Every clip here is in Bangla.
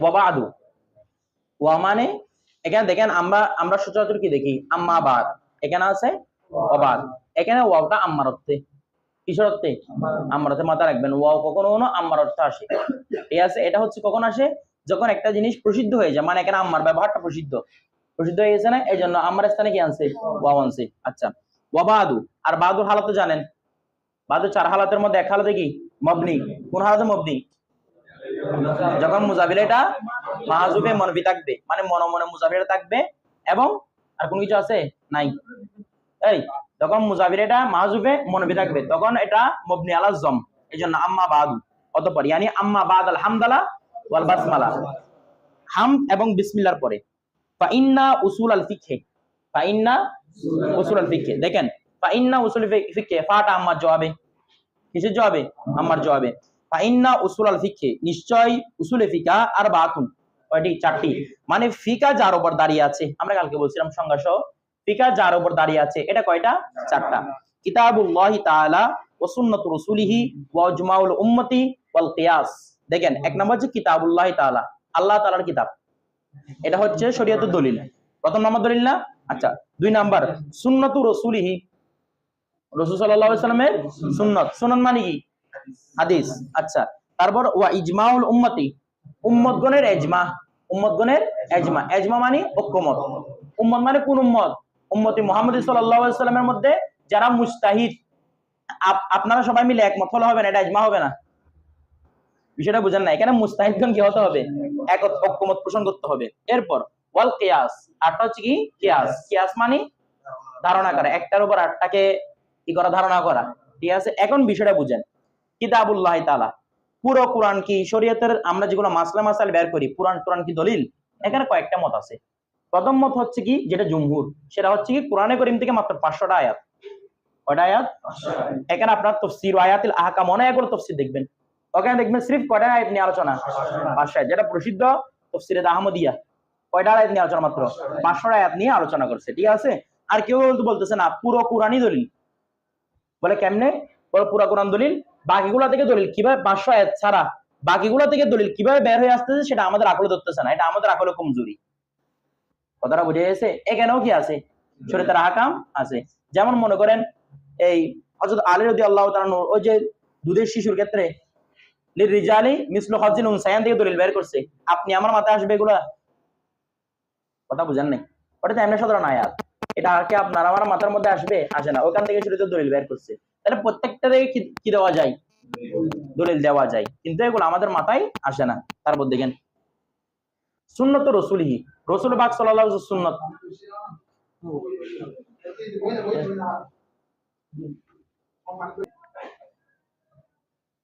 ওয়া বাদু, ওয়া মানে এখানে দেখেন আমরা সচরাচর কি দেখি আম্মা বাদ, এখানে আছে ওয়া বাদ, এখানে ওয়াওটা আম্মার অর্থে, কিসের অর্থে? আম্মার অর্থে। মাথা রাখবেন ওয়াও কখনো কখনো আম্মার অর্থে আসে, ঠিক আছে? এটা হচ্ছে কখন আসে? যখন একটা জিনিস প্রসিদ্ধ হয়ে যায়, মানে এখানে আম্মার ব্যবহারটা প্রসিদ্ধ হয়ে গেছে না, এই জন্য আম্মার স্থানে কি আনছে? ওয়াও আনছে। আচ্ছা, ওয়া বাদু, আর বাদুর হালাত জানেন, বাদু চার হালাতের মধ্যে এক হালাতে কি মবনি। কোন হালাতে মবনি? যখন মুজাবির এটা মাহজুবে মনবি থাকবে, মানে মনে মনে মুজাবির থাকবে, এবং আর কোন কিছু আছে নাই, এই যখন মুজাবির এটা মাহজুবে মনবি থাকবে তখন এটা মবনি আলা জম, এই জন্য আম্মা বাদু। অতঃপর ইয়ানি আম্মা বাদ আল হামদালা ওয়াল বাসমালা, হামদ এবং বিসমিল্লাহর পরে ফা ইন্না উসুল আল ফিকহে, ফা ইন্না উসুল আল ফিকহে, দেখেন ফা ইন্না উসুল ফিকহে, ফাটা আম্মার জবাবে, কিসের জবাবে? আম্মার জবাবে। ফা ইন্না উসুল আল ফিকহে, নিশ্চয় উসুলে ফিকা আর বাতুন, কয়টি? চারটি। মানে ফিকা যার উপর দাঁড়িয়ে আছে, আমরা কালকে বলছিলাম সংজ্ঞা সহ, ফিকা যার উপর দাঁড়িয়ে আছে এটা কয়টা? চারটা। কিতাবুল্লাহি তাআলা ওয়া সুন্নাতু রাসূলিহি ওয়া ইজমাউল উম্মতি ওয়াল কিয়াস। দেখেন এক নম্বর হচ্ছে কিতাবুল্লাহি তাআলা, আল্লাহ তাআলার কিতাব, এটা হচ্ছে শরীয়তের দলিল, প্রথম নম্বর দলিল না? আচ্ছা, দুই নাম্বার সুন্নাতু রাসূলিহি, রাসূল সাল্লাল্লাহু আলাইহি সাল্লামের সুন্নাত, সুন্নাত মানে কি? হাদিস। আচ্ছা, তারপর ওয়া ইজমাউল উম্মতি, উম্মতগণের ইজমা, উম্মতগণের ইজমা, ইজমা মানে ঐক্যমত। উম্মত মানে কোন উম্মত? উম্মতি মুহাম্মদ সাল্লাল্লাহু আলাইহি সাল্লামের মধ্যে যারা মুজতাহিদ, আপনারা সবাই মিলে একমত হলে হবে না, এটা ইজমা হবে না। বিষয়টা বুঝেন না, এখানে মুজতাহিদগণ কি হতে হবে? এক ঐক্যমত পোষণ করতে হবে। এরপর ওয়াল কিয়াস, আরটা হচ্ছে কি? কিয়াস। কিয়াস মানে ধারণা করা, একটার উপর আটটাকে কি করা? ধারণা করা, ঠিক আছে? এখন বিষয়টা বুঝেন, কিতাবুল্লাহি তাআলা, পুরো কোরআন কি শরীয়তের, আমরা যেগুলো মাসলা মাসাইল বের করি, কোরআন কি দলিল? এখানে কয়েকটা মত আছে। প্রথম মত হচ্ছে কি, যেটা জমহুর, সেটা হচ্ছে কি কোরআনে কারীম থেকে মাত্র 500টা আয়াত। কয়টা আয়াত? এখানে আপনার তাফসীর আয়াতুল আহকাম অনেকগুলো তাফসীর দেখবেন, ওখানে দেখবেন সির্ফ কয়টা আয়াত নিয়ে আলোচনা? 500 আয়াত। যেটা প্রসিদ্ধ তাফসীরে আহমদিয়া, কয়টা আয়াত নিয়ে আলোচনা? মাত্র 500টা আয়াত নিয়ে আলোচনা করছে, ঠিক আছে? আর কেউ বলতেছে না পুরো কোরআনই দলিল, বলে কেমনে? বলে পুরো কোরআন দলিল, বাকিগুলা থেকে দলিল কিভাবে? 500 আয়াত ছাড়া বাকিগুলা থেকে দলিল কিভাবে বের হয়ে আসতেছে সেটা আমাদের আকলে ধরতেছে না, এটা আমাদের আকলে কমজোরি। কথাটা বুঝে গেছে? এখানেও কি আছে? শরীয়তের আহকাম আছে। যেমন মনে করেন এই হযরত আলী রাদিয়াল্লাহু তাআলা আনহু, ওই যে দুধের শিশুর ক্ষেত্রে লিরিজালি মিসলু হাজ্জিল উনসায়ান থেকে দলিল বের করছে, আপনি আমার মাথায় আসবে এগুলা? কথা বুঝেন নাই? ওটা তো এমনি সাধারণ আয়াত, এটা আর কি আপনার আমার মাথার মধ্যে আসবে? আসে না, ওখান থেকে শরীয়তের দলিল বের করছে। তাহলে প্রত্যেকটা থেকে কি দেওয়া যায়? দলিল দেওয়া যায়, কিন্তু এগুলো আমাদের মাথায় আসে না। তারপর দেখেন সুন্নত রাসূলিহি, রাসূল পাক সাল্লাল্লাহু আলাইহি সুন্নাত,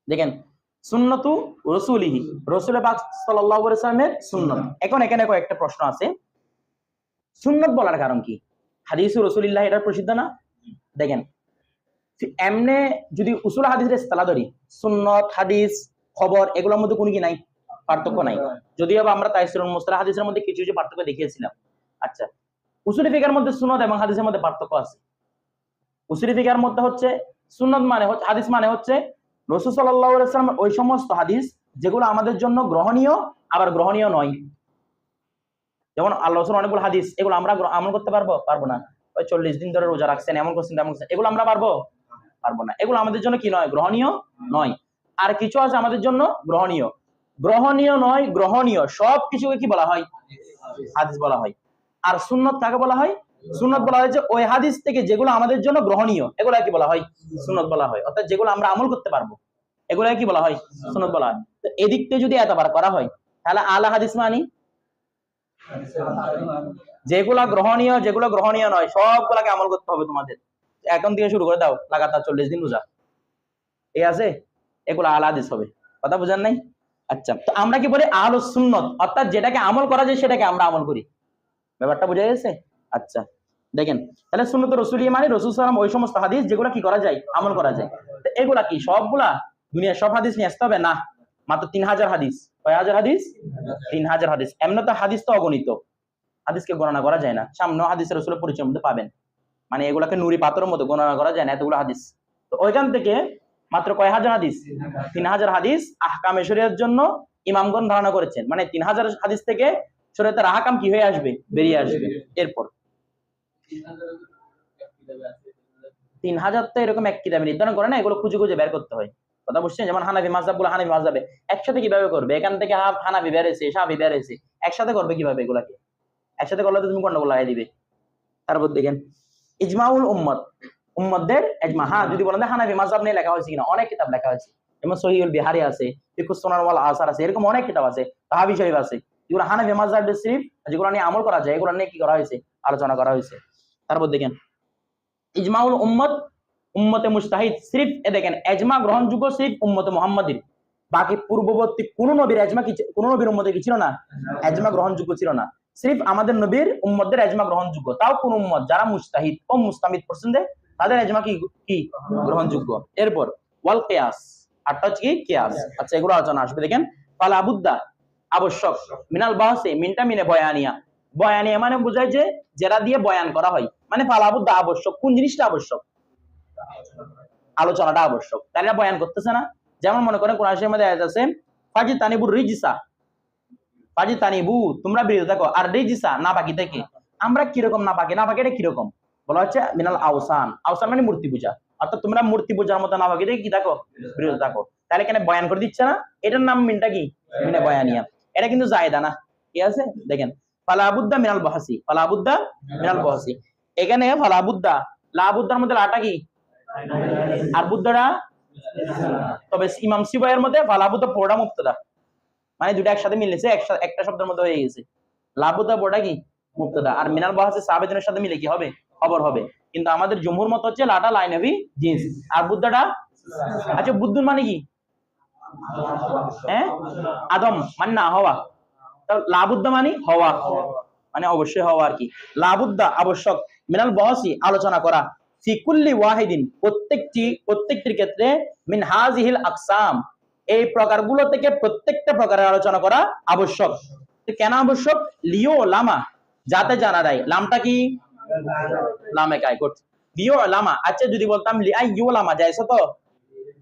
দেখেন সুন্নতু রাসূলিহি, রাসূল পাক সাল্লাল্লাহু আলাইহি ওয়াসাল্লামের সুন্নাত। এখন এখানে কয়েকটা প্রশ্ন আছে, সুন্নাত বলার কারণ কি? হাদিসু রাসূলিল্লাহ, এটা প্রসিদ্ধ না? দেখেন এমনে যদি উসুল হাদিসের ইসতিলাহ ধরি, সুন্নাত, হাদিস, খবর, এগুলোর মধ্যে কোনো কি নাই? পার্থক্য নাই। যদিও আমরা তাফসীরুল মুসতালাহ হাদিসের মধ্যে কিছু কিছু পার্থক্য দেখিয়েছিলাম। আচ্ছা, উসুল ফিকহের মধ্যে সুন্নাত এবং হাদিসের মধ্যে পার্থক্য আছে। উসুল ফিকহের মধ্যে হচ্ছে সুন্নাত মানে হচ্ছে, হাদিস মানে হচ্ছে রাসূল সাল্লাল্লাহু আলাইহি ওয়াসাল্লাম ওই সমস্ত হাদিস যেগুলো আমাদের জন্য গ্রহণীয় আবার গ্রহণীয় নয়। যেমন আল্লাহ রাসূল অনেকগুলো হাদিস, এগুলো আমরা আমল করতে পারবো না। ওই 40 দিন ধরে রোজা রাখছেন, এমন করছেন তেমন করছেন, এগুলো আমরা পারবো না, এগুলো আমাদের জন্য কি নয়? গ্রহণীয় নয়। আর কিছু আছে আমাদের জন্য গ্রহণীয়, গ্রহণীয় নয় গ্রহণীয়, সব কিছুকে কি বলা হয়? হাদিস বলা হয়। আর সুন্নাত কাকে বলা হয়? সুন্নাত বলা হয় যে ওই হাদিস থেকে যেগুলো আমাদের জন্য গ্রহণীয়, এগুলো কি বলা হয়? সুন্নাত বলা হয়। অর্থাৎ যেগুলো আমরা আমল করতে পারবো, এগুলো কি বলা হয়? সুন্নাত বলা হয়। তো এদিক থেকে যদি এতবার করা হয়, তাহলে আলা হাদিস মানি যেগুলা গ্রহণীয়, যেগুলো গ্রহণীয় নয় সবগুলাকে আমল করতে হবে তোমাদের। এখন থেকে শুরু করে দাও লাগাতার 40 দিন রোজা, ঠিক আছে? এগুলো আলা হাদিস হবে। কথা বুঝেন নাই? আচ্ছা, তো আমরা কি বলি? আহলুস সুন্নাত, অর্থাৎ যেটাকে আমল করা যায় সেটাকে আমরা আমল করি। ব্যাপারটা বুঝা গেছে? আচ্ছা, দেখেন তাহলে সুন্নাত রাসূলিহি মানে রাসূল সাল্লাল্লাহু আলাইহি ওয়াসাল্লাম ওই সমস্ত হাদিস যেগুলো কি করা যায়? আমল করা যায়। তো এগুলা কি সবগুলা দুনিয়ার সব হাদিস নিয়ে আসতে হবে না, মাত্র 3000 হাদিস। কয় হাজার হাদিস? 3000 হাদিস। এমনি তো হাদিস তো অগণিত, হাদিসকে গণনা করা যায় না। সামনে হাদিসের রাসূলের পরিচয়ের মধ্যে পাবেন, মানে এগুলাকে নুরি পাথরের মতো গণনা করা যায় না, এতগুলো হাদিস। তো ওইখান থেকে মাত্র কয় হাজার হাদিস? 3000 হাদিস আহকামে শরীয়তের জন্য ইমামগণ ধারণা করেছেন, মানে 3000 হাদিস থেকে শরীয়তের আহকাম কি হয়ে আসবে, বেরিয়ে আসবে। এরপর 3000 তো এরকম এক কিতাবে নির্ধারণ করে না, এগুলো খুঁজে খুঁজে বের করতে হয়। কথা বুঝছেন? যেমন হানাফি মাযহাব গুলো হানাফি মাযহাবে একসাথে কিভাবে করবে, এখান থেকে হানাফি বের হয়েছে, শাফি বের হয়েছে, একসাথে করবে কিভাবে? এগুলাকে একসাথে করলে তো তুমি গন্ডগোল লাগাই দিবে। তারপর দেখেন ইজমাউল উম্মত, উম্মতদের ইজমা। হ্যাঁ, যদি বলেন হানাফি মাযহাব নিয়ে লেখা হয়েছে কিনা, অনেক কিতাব লেখা হয়েছে, যেমন সহিহুল বিহারি আছে, ফিকহুস সুনান ওয়াল আসার আছে, এরকম অনেক কিতাব আছে, তাহাবি শরীফ আছে, যেগুলো হানাফি মাযহাবের শরীফ, যেগুলো নিয়ে আমল করা যায়, এগুলো নিয়ে কি করা হয়েছে, আলোচনা করা হয়েছে। তারপর দেখেন ইজমাউল উম্মত, উম্মতে মুজতাহিদ সিরিফ, এ দেখেন ইজমা গ্রহণযোগ্য সিরিফ উম্মতে মুহাম্মাদির, বাকি পূর্ববর্তী কোন নবীর ইজমা কি, কোন নবীর উম্মতে কি ছিল না, ইজমা গ্রহণযোগ্য ছিল না। সিরিফ আমাদের নবীর উম্মতদের ইজমা গ্রহণযোগ্য, তাও কোন উম্মত যারা মুজতাহিদ ও মুস্তামিদ পছন্দে তাদের ইজমা কি কি গ্রহণযোগ্য। এরপর ওয়াল কিয়াস, আটটা হচ্ছে কি কিয়াস। আচ্ছা, এগুলো আলোচনা আসবে। দেখেন ফালা বুদ্দা, আবশ্যক, মিনাল বাহসে, মিনটা মিনে বয়ানিয়া, বয়ানিয়া মানে বোঝায় যে যেটা দিয়ে বয়ান করা হয়, মানে ফালা বুদ্দা আবশ্যক, কোন জিনিসটা আবশ্যক, আলোচনাটা আবশ্যক, তারা বয়ান করতেছে না। যেমন মনে করেন কোরআন শরীফের মধ্যে আয়াত আছে ফাজি তানিবুর রিজিসা, ফাজি তানিবু তোমরা বিরত থাকো, আর রিজিসা নাপাকি থেকে। আমরা কিরকম নাপাকি, নাপাকি এটা কিরকম বলা হচ্ছে মিনাল আওসান, আওসান মানে মূর্তি পূজা, অর্থাৎ তোমরা মূর্তি পূজার মতো নাপাকি থেকে কি থাকো, বিরত থাকো। তাহলে এখানে বয়ান করে দিচ্ছে না, এটার নাম মিনটা কি, মিনে বয়ানিয়া, এটা কিন্তু জায়েদা না। ঠিক আছে, দেখেন ফালাবুদ্দা মিনাল বাহাসি, ফালাবুদ্দা মিনাল বাহাসি, এখানে ফালাবুদ্দা, লাবুদ্দার মধ্যে লাটা কি আর বুদ্ধাটা, তবে ইমাম সিবাইয়ের মধ্যে ফালাবুদ্দা পড়া মুক্তদা, মানে দুটো একসাথে মিলেছে, একটা শব্দের মধ্যে হয়ে গেছে। লাবুদ্দা পড়া কি মুক্তদা, আর মিনাল বাহাসি সাবেজনের সাথে মিলে কি হবে, খবর হবে। কিন্তু আমাদের জমহুর মত হচ্ছে লাটা লাইন হবি জিন্স, আর বুদ্ধাটা, আচ্ছা বুদ্ধুর মানে কি, হ্যাঁ আদম মানে না হওয়া, তো লাবুদ্দা মানে হওয়া, মানে অবশ্যই হওয়া আর কি। লাবুদ্দা আবশ্যক, মিনাল বাহাসি আলোচনা করা, ফি কুল্লি ওয়াহিদিন প্রত্যেকটির ক্ষেত্রে, মিন হাযিহিল আকসাম এই প্রকারগুলো থেকে প্রত্যেকটা প্রকারের আলোচনা করা আবশ্যক। কেন আবশ্যক? লিও লামা যাতে জানা যায়, লামটা কি লামে কাই করছে, লিও লামা। আচ্ছা যদি বলতাম লিআই ইউ লামা জায়েজ হতো,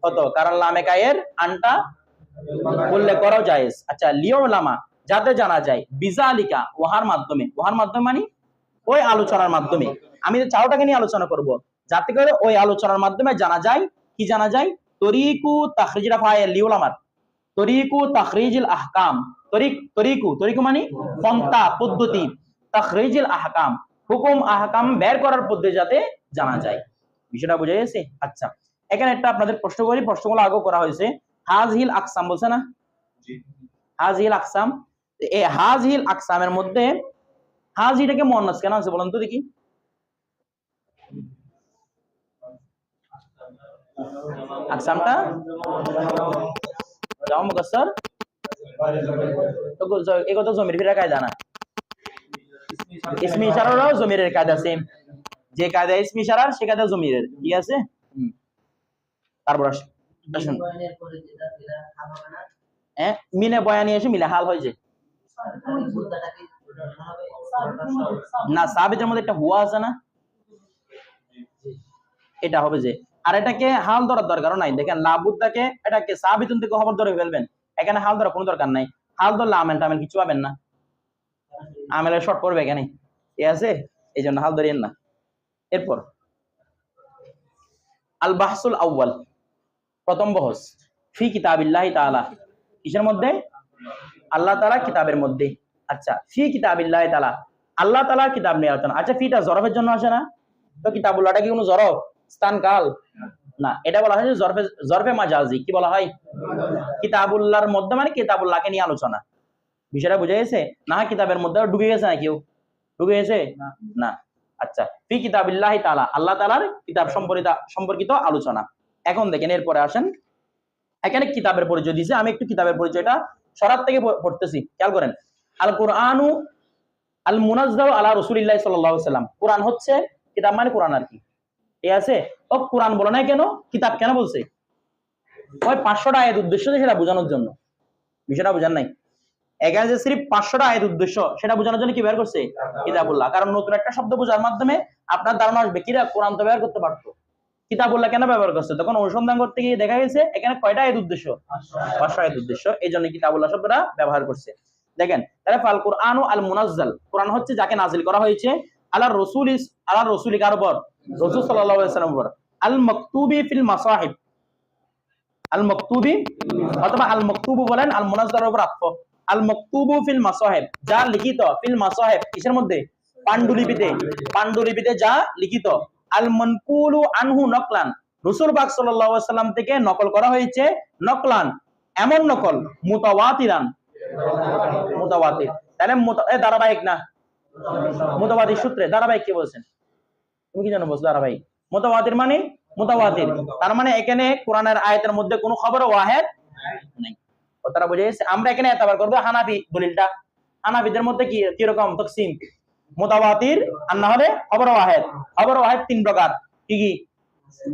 হতো, কারণ লামে কায়ের আনটা উল্লেখ করাও জায়েজ। আচ্ছা লিও লামা যাতে জানা যায়, বিজালিকা ওহার মাধ্যমে, ওহার মাধ্যমে মানে ওই আলোচনার মাধ্যমে, আমি চারটাকে নিয়ে আলোচনা করব, যাতে করে ওই আলোচনার মাধ্যমে জানা যায়, কি জানা যায়, তরিকু তাখরিজুল ফাইল লিউলামার, তরিকু তাখরিজুল আহকাম, তরিকু মানে পন্থা পদ্ধতি, তাখরিজুল আহকাম হুকুম আহকাম বের করার পদ্ধতি যাতে জানা যায়। বিষয়টা বুঝা গেছে? আচ্ছা, এখানে একটা আপনাদের প্রশ্ন করি, প্রশ্নগুলো আগেও করা হয়েছে। হাযিহিল আকসাম বলছে না, হাযিহিল আকসাম, এই হাযিহিল আকসামের মধ্যে হাযিটাকে মুয়ান্নাস কেন আছে বলেন তো দেখি? আকসামটা জামা মুকাসসার, তো এই কথা জমির ফিরা কায়দা না, ইসমি ইশারারও জমিরের কায়দা সেম, যে কায়দা ইসমি ইশারার সে কায়দা জমিরের। ঠিক আছে, তারপর আসুন মিনে বয়ানি এসে মিলে হাল হয়ে যায় না, সাবিতের মধ্যে একটা হুয়া আছে না, এটা হবে যে, আর এটাকে হাল ধরার দরকারও নাই। দেখেন লাবুদ্দাকে এটাকে সাবিতুন থেকে খবর ধরে ফেলবেন, এখানে হাল ধরার কোনো দরকার নাই। হাল ধরলে আমেল টামেল কিছু পাবেন না, আমেলের শর্ট পড়বে এখানে, ঠিক আছে, এই জন্য হাল ধরিয়েন না। এরপর আল বাহসুল আউয়াল, প্রথম বহস, ফি কিতাবিল্লাহি তাআলা, কিসের মধ্যে, আল্লাহ তাআলা কিতাবের মধ্যে। আচ্ছা ফি কিতাবিল্লাহি তাআলা, আল্লাহ তাআলার কিতাব নিয়ে আলোচনা। আচ্ছা ফিটা জরফের জন্য আসে না, তো কিতাবুল্লাহটা কি কোনো জরফ, স্থান কাল না, এটা বলা হয় যে জরফে মাজাজি, কি বলা হয়, কিতাবুল্লাহর মধ্যে মানে কিতাবুল্লাহকে নিয়ে আলোচনা। বিষয়টা বুঝা গেছে না? কিতাবের মধ্যে ঢুকে গেছে না কেউ, ঢুকে গেছে না। আচ্ছা ফি কিতাবিল্লাহি তাআলা, আল্লাহ তাআলার কিতাব সম্পর্কিত আলোচনা। এখন দেখেন এরপরে আসেন, এখানে কিতাবের পরিচয় দিয়েছে, আমি একটু কিতাবের পরিচয়টা শরাত থেকে পড়তেছি, খেয়াল করেন। আল কুরআনু আল মুনাজ্জালু আলা রাসূলিল্লাহি সাল্লাল্লাহু আলাইহি ওয়াসাল্লাম, কুরআন হচ্ছে কিতাব মানে কুরআন আর কি, ঠিক আছে। ও কুরআন বলে নাই কেন, কিতাব কেন বলছে? ওই 500টা আয়াত উদ্দেশ্য সেটা বোঝানোর জন্য, বিষয়টা বোঝার নাই। এখানে যে সিরিফ 500টা আয়াত উদ্দেশ্য সেটা বোঝানোর জন্য কি বের করছে, কিতাবুল্লাহ। কারণ নতুন একটা শব্দ বোঝার মাধ্যমে আপনার ধারণা আসবে কিরা কোরআন তো বের করতে পারতো, কিতাবুল্লাহ কেন ব্যবহার করছে? তখন অনুসন্ধান করতে গিয়ে দেখা গেছে এখানে কয়টা আয়াত উদ্দেশ্য? 5 আয়াত উদ্দেশ্য, এই জন্য কিতাবুল্লাহ শব্দটা ব্যবহার করছে। দেখেন তাহলে ফাল কুরআনু আল মুনাজ্জাল, কোরআন হচ্ছে যাকে নাজিল করা হয়েছে, আলার রাসূলি কার উপর? রাসূল সাল্লাল্লাহু আলাইহি ওয়াসাল্লামের উপর। আল মাকতুবি ফিল মাসাহিব, আল মাকতুবি অথবা আল মাকতুবু বলেন, আল মুনাজ্জালের উপর আতফ। আল মাকতুবু ফিল মাসাহিব, যা লিখিত, ফিল মাসাহিব কিসের মধ্যে? পান্ডুলিপিতে যা লিখিত। আল মানকুলু আনহু নকলান, রাসূল পাক সাল্লাল্লাহু আলাইহি ওয়াসাল্লাম থেকে নকল করা হয়েছে, নকলান এমন নকল, মুতাওয়াতিরান, মুতাওয়াতির তাহলে ধারাবাহিক না, মুতাওয়াতির সূত্রে ধারাবাহিক কে বলছেন? তুমি কি জানো বলছো ধারাবাহিক? মুতাওয়াতির মানে মুতাওয়াতির, তার মানে এখানে কোরআনের আয়াতের মধ্যে কোনো খবর ওয়াহিদ নাই। কথাটা বুঝে গেছে? আমরা এখানে এতবার করব হানাফি দলিলটা। হানাফিদের মধ্যে কি কি রকম তাকসীম? মুতাওয়াতির আর না হলে খবর ওয়াহিদ। খবর ওয়াহিদ তিন প্রকার, কি কি?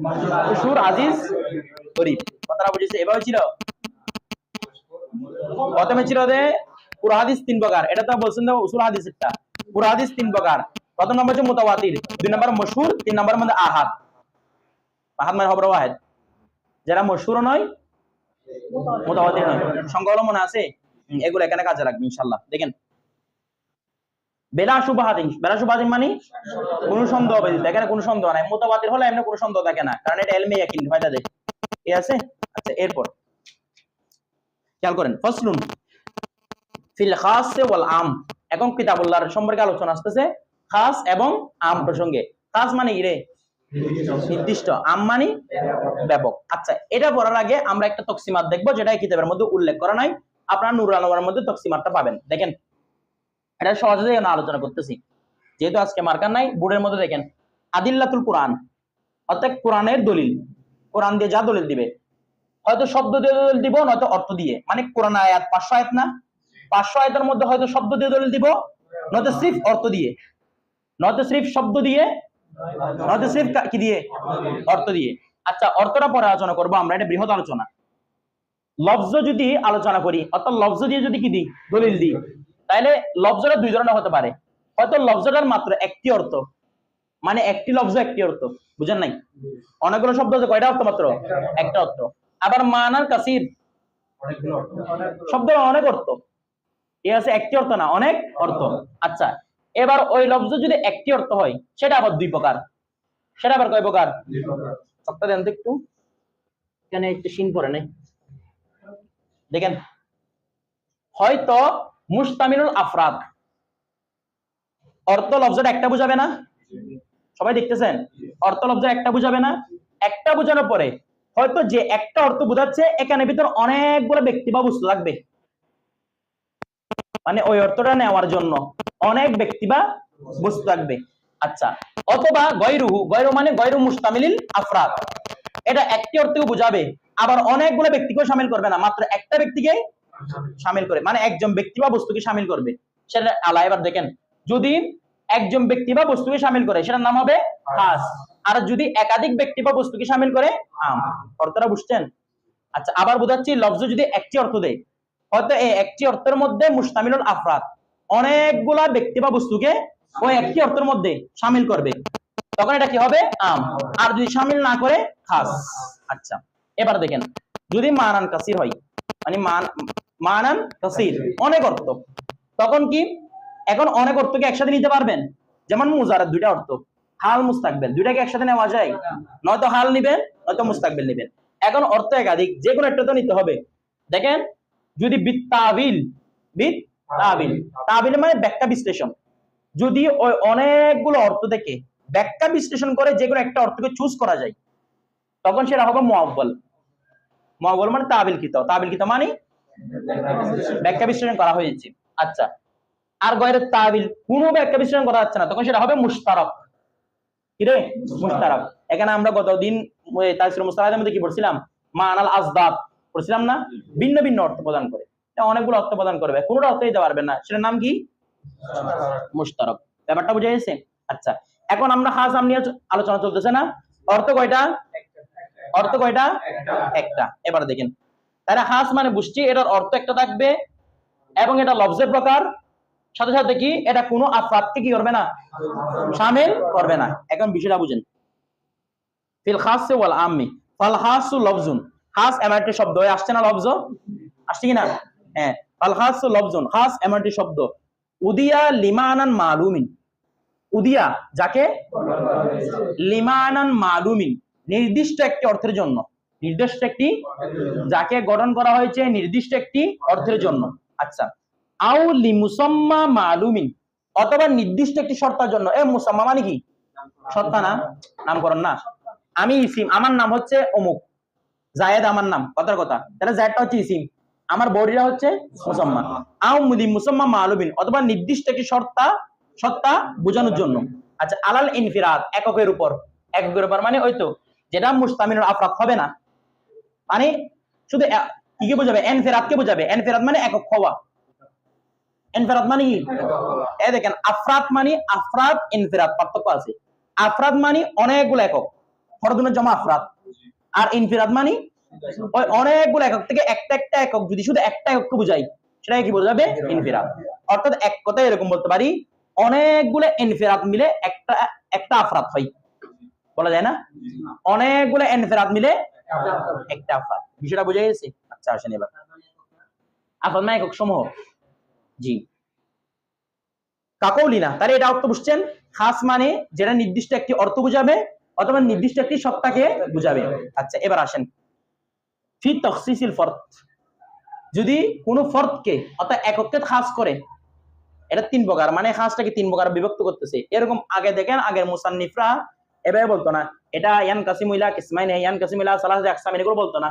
মাশহুর, আজিজ, গরীব। কথাটা বুঝেছে? এভাবে ছিল। প্রথমে ছিল যে পুরো হাদিস তিন প্রকার, এটা তো বলছেন যে উসুল হাদিসেরটা। পুরো হাদিস তিন প্রকার, প্রথম নম্বর হচ্ছে মুতাওয়াতির, দুই নম্বর মাশহুর, তিন নম্বর মধ্যে আহাদ। আহাদ মানে খবর ওয়াহিদ, যারা মাশহুর নয়, মুতাওয়াতির নয়। সংখ্যাগুলো মনে আছে? এগুলো এখানে কাজে লাগবে ইনশাআল্লাহ। দেখেন বেলা শুবাহাতিন মানে কোন সন্দেহ ব্যতীত, এখানে কোনো সন্দেহ নাই। মুতাওয়াতির হলে এমনি কোনো সন্দেহ থাকে না, কারণ এটা ইলমে ইয়াকিন ফায়দা দেয়। ঠিক আছে? আচ্ছা, এরপর খেয়াল করেন, ফাসলুন ফিল খাস ওয়াল আম। এখন কিতাবুল্লাহর সম্পর্কে আলোচনা আসতেছে খাস এবং আম প্রসঙ্গে। খাস মানে কি রে? নির্দিষ্ট। আম মানে ব্যাপক। আচ্ছা, এটা পড়ার আগে আমরা একটা তকসিমাত দেখবো, যেটা কিতাবের মধ্যে উল্লেখ করা নাই। আপনারা নূরুল আনোয়ারের মধ্যে তকসিমাতটা পাবেন। দেখেন এটা সহজে আলোচনা করতেছি, যেহেতু আজকে মার্কার নাই। বোর্ডের মধ্যে দেখেন আদিল্লাতুল কোরআন, অর্থাৎ কোরআনের দলিল। কোরআন দিয়ে যা দলিল দিবে, হয়তো শব্দ দিয়ে দলিল দিব, নয়তো অর্থ দিয়ে। মানে কোরআন আয়াত 500 আয়াত না, 500 আয়াতের মধ্যে হয়তো শব্দ দিয়ে দলিল দিব, নয়তো সিফ অর্থ দিয়ে, নয়তো সিফ শব্দ দিয়ে, নয়তো সিফ কি দিয়ে? অর্থ দিয়ে। আচ্ছা, অর্থটা পরে আলোচনা করবো আমরা, এটা বৃহৎ আলোচনা। লফজ যদি আলোচনা করি, অর্থাৎ লফজ দিয়ে যদি কি দিই? দলিল দিই, তাহলে লফজটা দুই ধরনের হতে পারে। হয়তো লফজটার মাত্র একটি অর্থ, মানে একটি লফজ একটি অর্থ, বুঝেন নাই? অনেকগুলো শব্দ আছে, কয়টা অর্থ? মাত্র একটা অর্থ। আবার মানার কাসির, শব্দ অনেক অর্থ। ঠিক আছে? একটি অর্থ না, অনেক অর্থ। আচ্ছা, এবার ওই লফজ যদি একটি অর্থ হয়, সেটা আবার দুই প্রকার। সেটা আবার কয় প্রকার? সবটা দেন তো একটু, এখানে একটু সিন পড়ে নেই। দেখেন, হয়তো মুস্তামিনুল আফরাদ, অর্থ লফজটা একটা বুঝাবে না? সবাই দেখতেছেন? অর্থ লফজ একটা বুঝাবে না? একটা বুঝানোর পরে হয়তো যে একটা অর্থ বোঝাচ্ছে, এখানে ভিতর অনেকগুলো ব্যক্তি বা বস্তু লাগবে, মানে ওই অর্থটা নেওয়ার জন্য অনেক ব্যক্তি বা বস্তু লাগবে। আচ্ছা, অথবা গয়রুহু, গয়রু মানে গয়রু মুস্তামিলিল আফরাদ, এটা একটি অর্থকে বুঝাবে, আবার অনেকগুলো ব্যক্তিকেও শামিল করবে না, মাত্র একটা ব্যক্তিকে শামিল করে, মানে একজন ব্যক্তি বা বস্তুকে শামিল করবে। সেটা আলা। এবার দেখেন, যদি একজন ব্যক্তি বা বস্তুকে শামিল করে, সেটার নাম হবে খাস। আর যদি একাধিক ব্যক্তি বা বস্তুকে শামিল করে, আম। অর্থটা বুঝছেন? আচ্ছা, আবার বোঝাচ্ছি, লফজ যদি একটি অর্থ দেয়, হয়তো এই একটি অর্থের মধ্যে মুস্তামিলুল আফরাদ, অনেকগুলা ব্যক্তি বা বস্তুকে ওই একটি অর্থের মধ্যে শামিল করবে, তখন এটা কি হবে? আম। আর যদি শামিল না করে, খাস। আচ্ছা, এবার দেখেন, যদি মানান কাসির হয়, মানে মানান কাসির, অনেক অর্থ, তখন কি? এখন অনেক অর্থকে একসাথে নিতে পারবেন? যেমন মুজারাদ, দুইটা অর্থ, হাল মুস্তাকবেল, দুইটাকে একসাথে নেওয়া যায়? নয়তো হাল নিবেন, নয়তো মুস্তাকবেল নিবেন। এখন অর্থ একাধিক, যে কোনো একটা তো নিতে হবে। দেখেন, যদি বিত্তাবিল, তাবিল মানে ব্যাখ্যা বিশ্লেষণ, যদি ওই অনেকগুলো অর্থ থেকে ব্যাখ্যা বিশ্লেষণ করে যে কোনো একটা অর্থকে চুজ করা যায়, তখন সেটা হবে মুআব্বাল। মুআব্বাল মানে তাবিল কিত মানে ব্যাখ্যা বিশ্লেষণ করা হয়েছে। আচ্ছা, আর গয়রে তাবিল, কোনো ব্যাখ্যা বিশ্লেষণ করা যাচ্ছে না, তখন সেটা হবে মুশতারাক। কি রে? মুশতারাক। এখানে আমরা গতদিন তাফসীর মুস্তালাহের মধ্যে কি পড়ছিলাম? মানাল আসবাব পড়ছিলাম না? ভিন্ন ভিন্ন অর্থ প্রদান করে, অনেকগুলো অর্থ প্রদান করবে, কোনোটা অর্থ দিতে পারবে না, সেটার নাম কি? মুশতারাক। ব্যাপারটা বুঝে গেছে? আচ্ছা, এখন আমরা খাস আম নিয়ে আলোচনা চলতেছে না? অর্থ কয়টা? অর্থ কয়টা? একটা। এবার দেখেন, তাহলে খাস মানে বুঝছি এটার অর্থ একটা থাকবে, এবং এটা লফজের প্রকার, সাথে সাথে কি এটা কোনো আফরাদকে কি করবে না? শামিল করবে না। এখন বিষয়টা বুঝেন, ফিল খাস ওয়াল আম্মি। ফাল খাসু লফজুন, খাস এমন একটা শব্দ, আসছে না লফজ, আসছে কিনা? হ্যাঁ, ফাল খাসু লফজুন, খাস এমন একটা শব্দ। উদিয়া লিমানান মালুমিন, উদিয়া যাকে, লিমানান মালুমিন নির্দিষ্ট একটি অর্থের জন্য, নির্দিষ্ট একটি, যাকে গঠন করা হয়েছে নির্দিষ্ট একটি অর্থের জন্য। আচ্ছা, আও লি মুসাম্মা মালুমিন, অথবা নির্দিষ্ট একটি শর্তার জন্য। এ মুসাম্মা মানে কি? শর্তা না, নামকরণ না। আমি ইসিম, আমার নাম হচ্ছে অমুক, জায়েদ আমার নাম, কথার কথা, তাহলে জায়েদটা হচ্ছে ইসিম, আমার বডিটা হচ্ছে মুসাম্মা। আও লি মুসাম্মা মালুমিন, অথবা নির্দিষ্ট একটি সত্তা বোঝানোর জন্য। আচ্ছা, আলাল ইনফিরাদ, এককের উপর, এককের উপর মানে ওই তো যেটা মুস্তামিনুল আফরাদ হবে না, মানে শুধু কি বোঝাবে? এনফিরাদ কে বোঝাবে? এনফিরাদ মানে একক হওয়া। এনফিরাদ মানে কি? এই দেখেন, আফরাদ মানে আফরাদ, ইনফিরাদ পার্থক্য আছে। আফরাদ মানে অনেকগুলো একক, ফরদুনের জমা আফরাদ, আর ইনফিরাদ মানে ওই অনেকগুলো একক থেকে একটা একটা একক, যদি শুধু একটা এককে বোঝাই সেটাকে কি বোঝাবে? ইনফিরাদ। অর্থাৎ এক কথায় এরকম বলতে পারি, অনেকগুলো ইনফিরাদ মিলে একটা আফরাদ হয়, বলা যায় না? অনেকগুলো ইনফিরাদ মিলে একটা আফরাদ, বিষয়টা বোঝা গেছে? আচ্ছা, আসেন এবার আফরাদ মানে একক সমূহ। জি, কাকৌলিনা, তাহলে এটা অর্থ বুঝছেন, খাস মানে যেটা নির্দিষ্ট একটি অর্থ বুঝাবে অথবা নির্দিষ্ট একটি সত্তাকে বুঝাবে। আচ্ছা, এবার আসেন ফি তাখসিসিল ফরদ, যদি কোনো ফরদকে অর্থাৎ এককে খাস করে, এটা তিন প্রকার, মানে খাসটাকে তিন প্রকার বিভক্ত করতেছে। এরকম আগে দেখেন, আগের মুসান্নিফরা এভাবে বলতো না, এটা ইয়ান কাসিমু ইলা কিসমাইন, ইয়ান কাসিমু ইলা সালাসাতি আকসামিন, এগুলো বলতো না,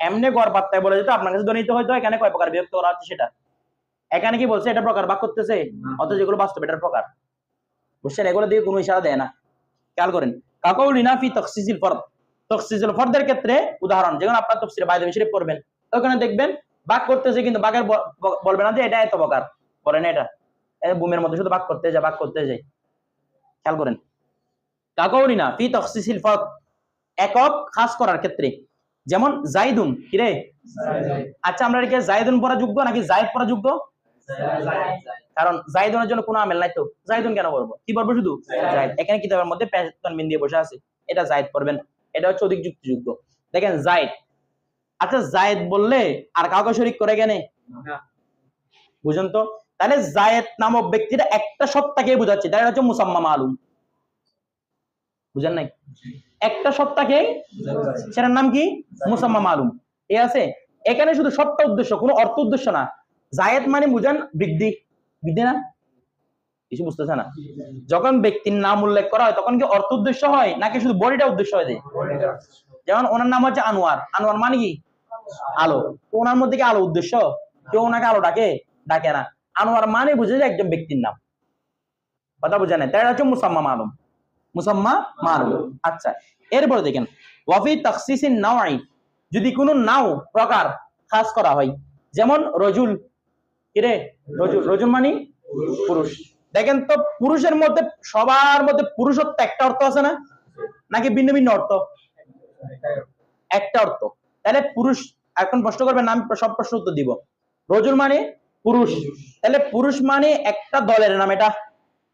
এমনি গড় পাত্তায় বলে যেত, আপনার কাছে দনিত হয়তো এখানে কয় প্রকার বিভক্ত করা হচ্ছে সেটা। এখানে কি বলছে? এটা প্রকার ভাগ করতেছে, অথচ যেগুলো বাস্তব এটার প্রকার, বুঝছেন? এগুলো দিয়ে কোনো ইশারা দেয় না, খেয়াল করেন। কাকাউলিনা ফি তাখসিসিল ফরদ, তাখসিসুল ফরদের ক্ষেত্রে উদাহরণ, যেমন আপনার তাফসীরে বাইদাবী শরীফ পড়বেন, ওখানে দেখবেন ভাগ করতেছে, কিন্তু ভাগের বলবে না যে এটা এত প্রকার, বলে না এটা বুমের মধ্যে শুধু ভাগ করতে যায়, ভাগ করতে যায়, খেয়াল করেন। কাকাউলিনা ফি তাখসিসিল ফরদ, একক খাস করার ক্ষেত্রে, যেমন জাইদুন, কি রে? আচ্ছা, আমরা এটাকে জাইদুন পড়া যোগ্য নাকি জায়েদ পড়া যোগ্য? কারণ জাইদুনের জন্য কোনো আমেল নাই, তো জাইদুন কেন করবো? কি পড়বো? শুধু জায়েদ। এখানে কিতাবের মধ্যে তানবিন দিয়ে বসে আছে, এটা জায়েদ পড়বেন, এটা হচ্ছে অধিক যুক্তিযোগ্য। দেখেন জায়েদ, আচ্ছা জায়েদ বললে আর কাউকে শরীক করে কেন? বুঝুন তো, তাহলে জায়েদ নামক ব্যক্তিটা একটা সত্তাকে বোঝাচ্ছে, তাই হচ্ছে মুসাম্মা মালুম, বুঝেন নাই? একটা সত্তাকে, সেটার নাম কি? মুসাম্মা মালুম, ঠিক আছে? এখানে শুধু সত্তা উদ্দেশ্য, কোনো অর্থ উদ্দেশ্য না। জায়েদ মানে বুঝান বৃদ্ধি, বৃদ্ধি না? কিছু বুঝতেছে না? যখন ব্যক্তির নাম উল্লেখ করা হয় তখন কি অর্থ উদ্দেশ্য হয় নাকি শুধু বডিটা উদ্দেশ্য হয়? যেমন ওনার নাম হচ্ছে আনোয়ার, আনোয়ার মানে কি? আলো, ওনার মধ্যে কি আলো উদ্দেশ্য? কেউ ওনাকে আলো ডাকে না। আনোয়ার মানে বুঝে যায় একজন ব্যক্তির নাম, কথা বুঝে নাই? তাই হচ্ছে মুসাম্মা মালুম, মুসাম্মা মালুম। আচ্ছা, এরপরে দেখেন ওয়াফি তাখসিসিন নাওয়াই, যদি কোনো নাও প্রকার খাস করা হয়, যেমন রজুল, কি রে? রজুল, রজুল মানে পুরুষ। দেখেন তো, পুরুষের মধ্যে সবার মধ্যে পুরুষত্ব একটা অর্থ আছে না, নাকি ভিন্ন ভিন্ন অর্থ? একটা অর্থ। তাহলে পুরুষ, এখন প্রশ্ন করবেন, আমি সব প্রশ্ন উত্তর দিব। রজুল মানে পুরুষ, তাহলে পুরুষ মানে একটা দলের নাম, এটা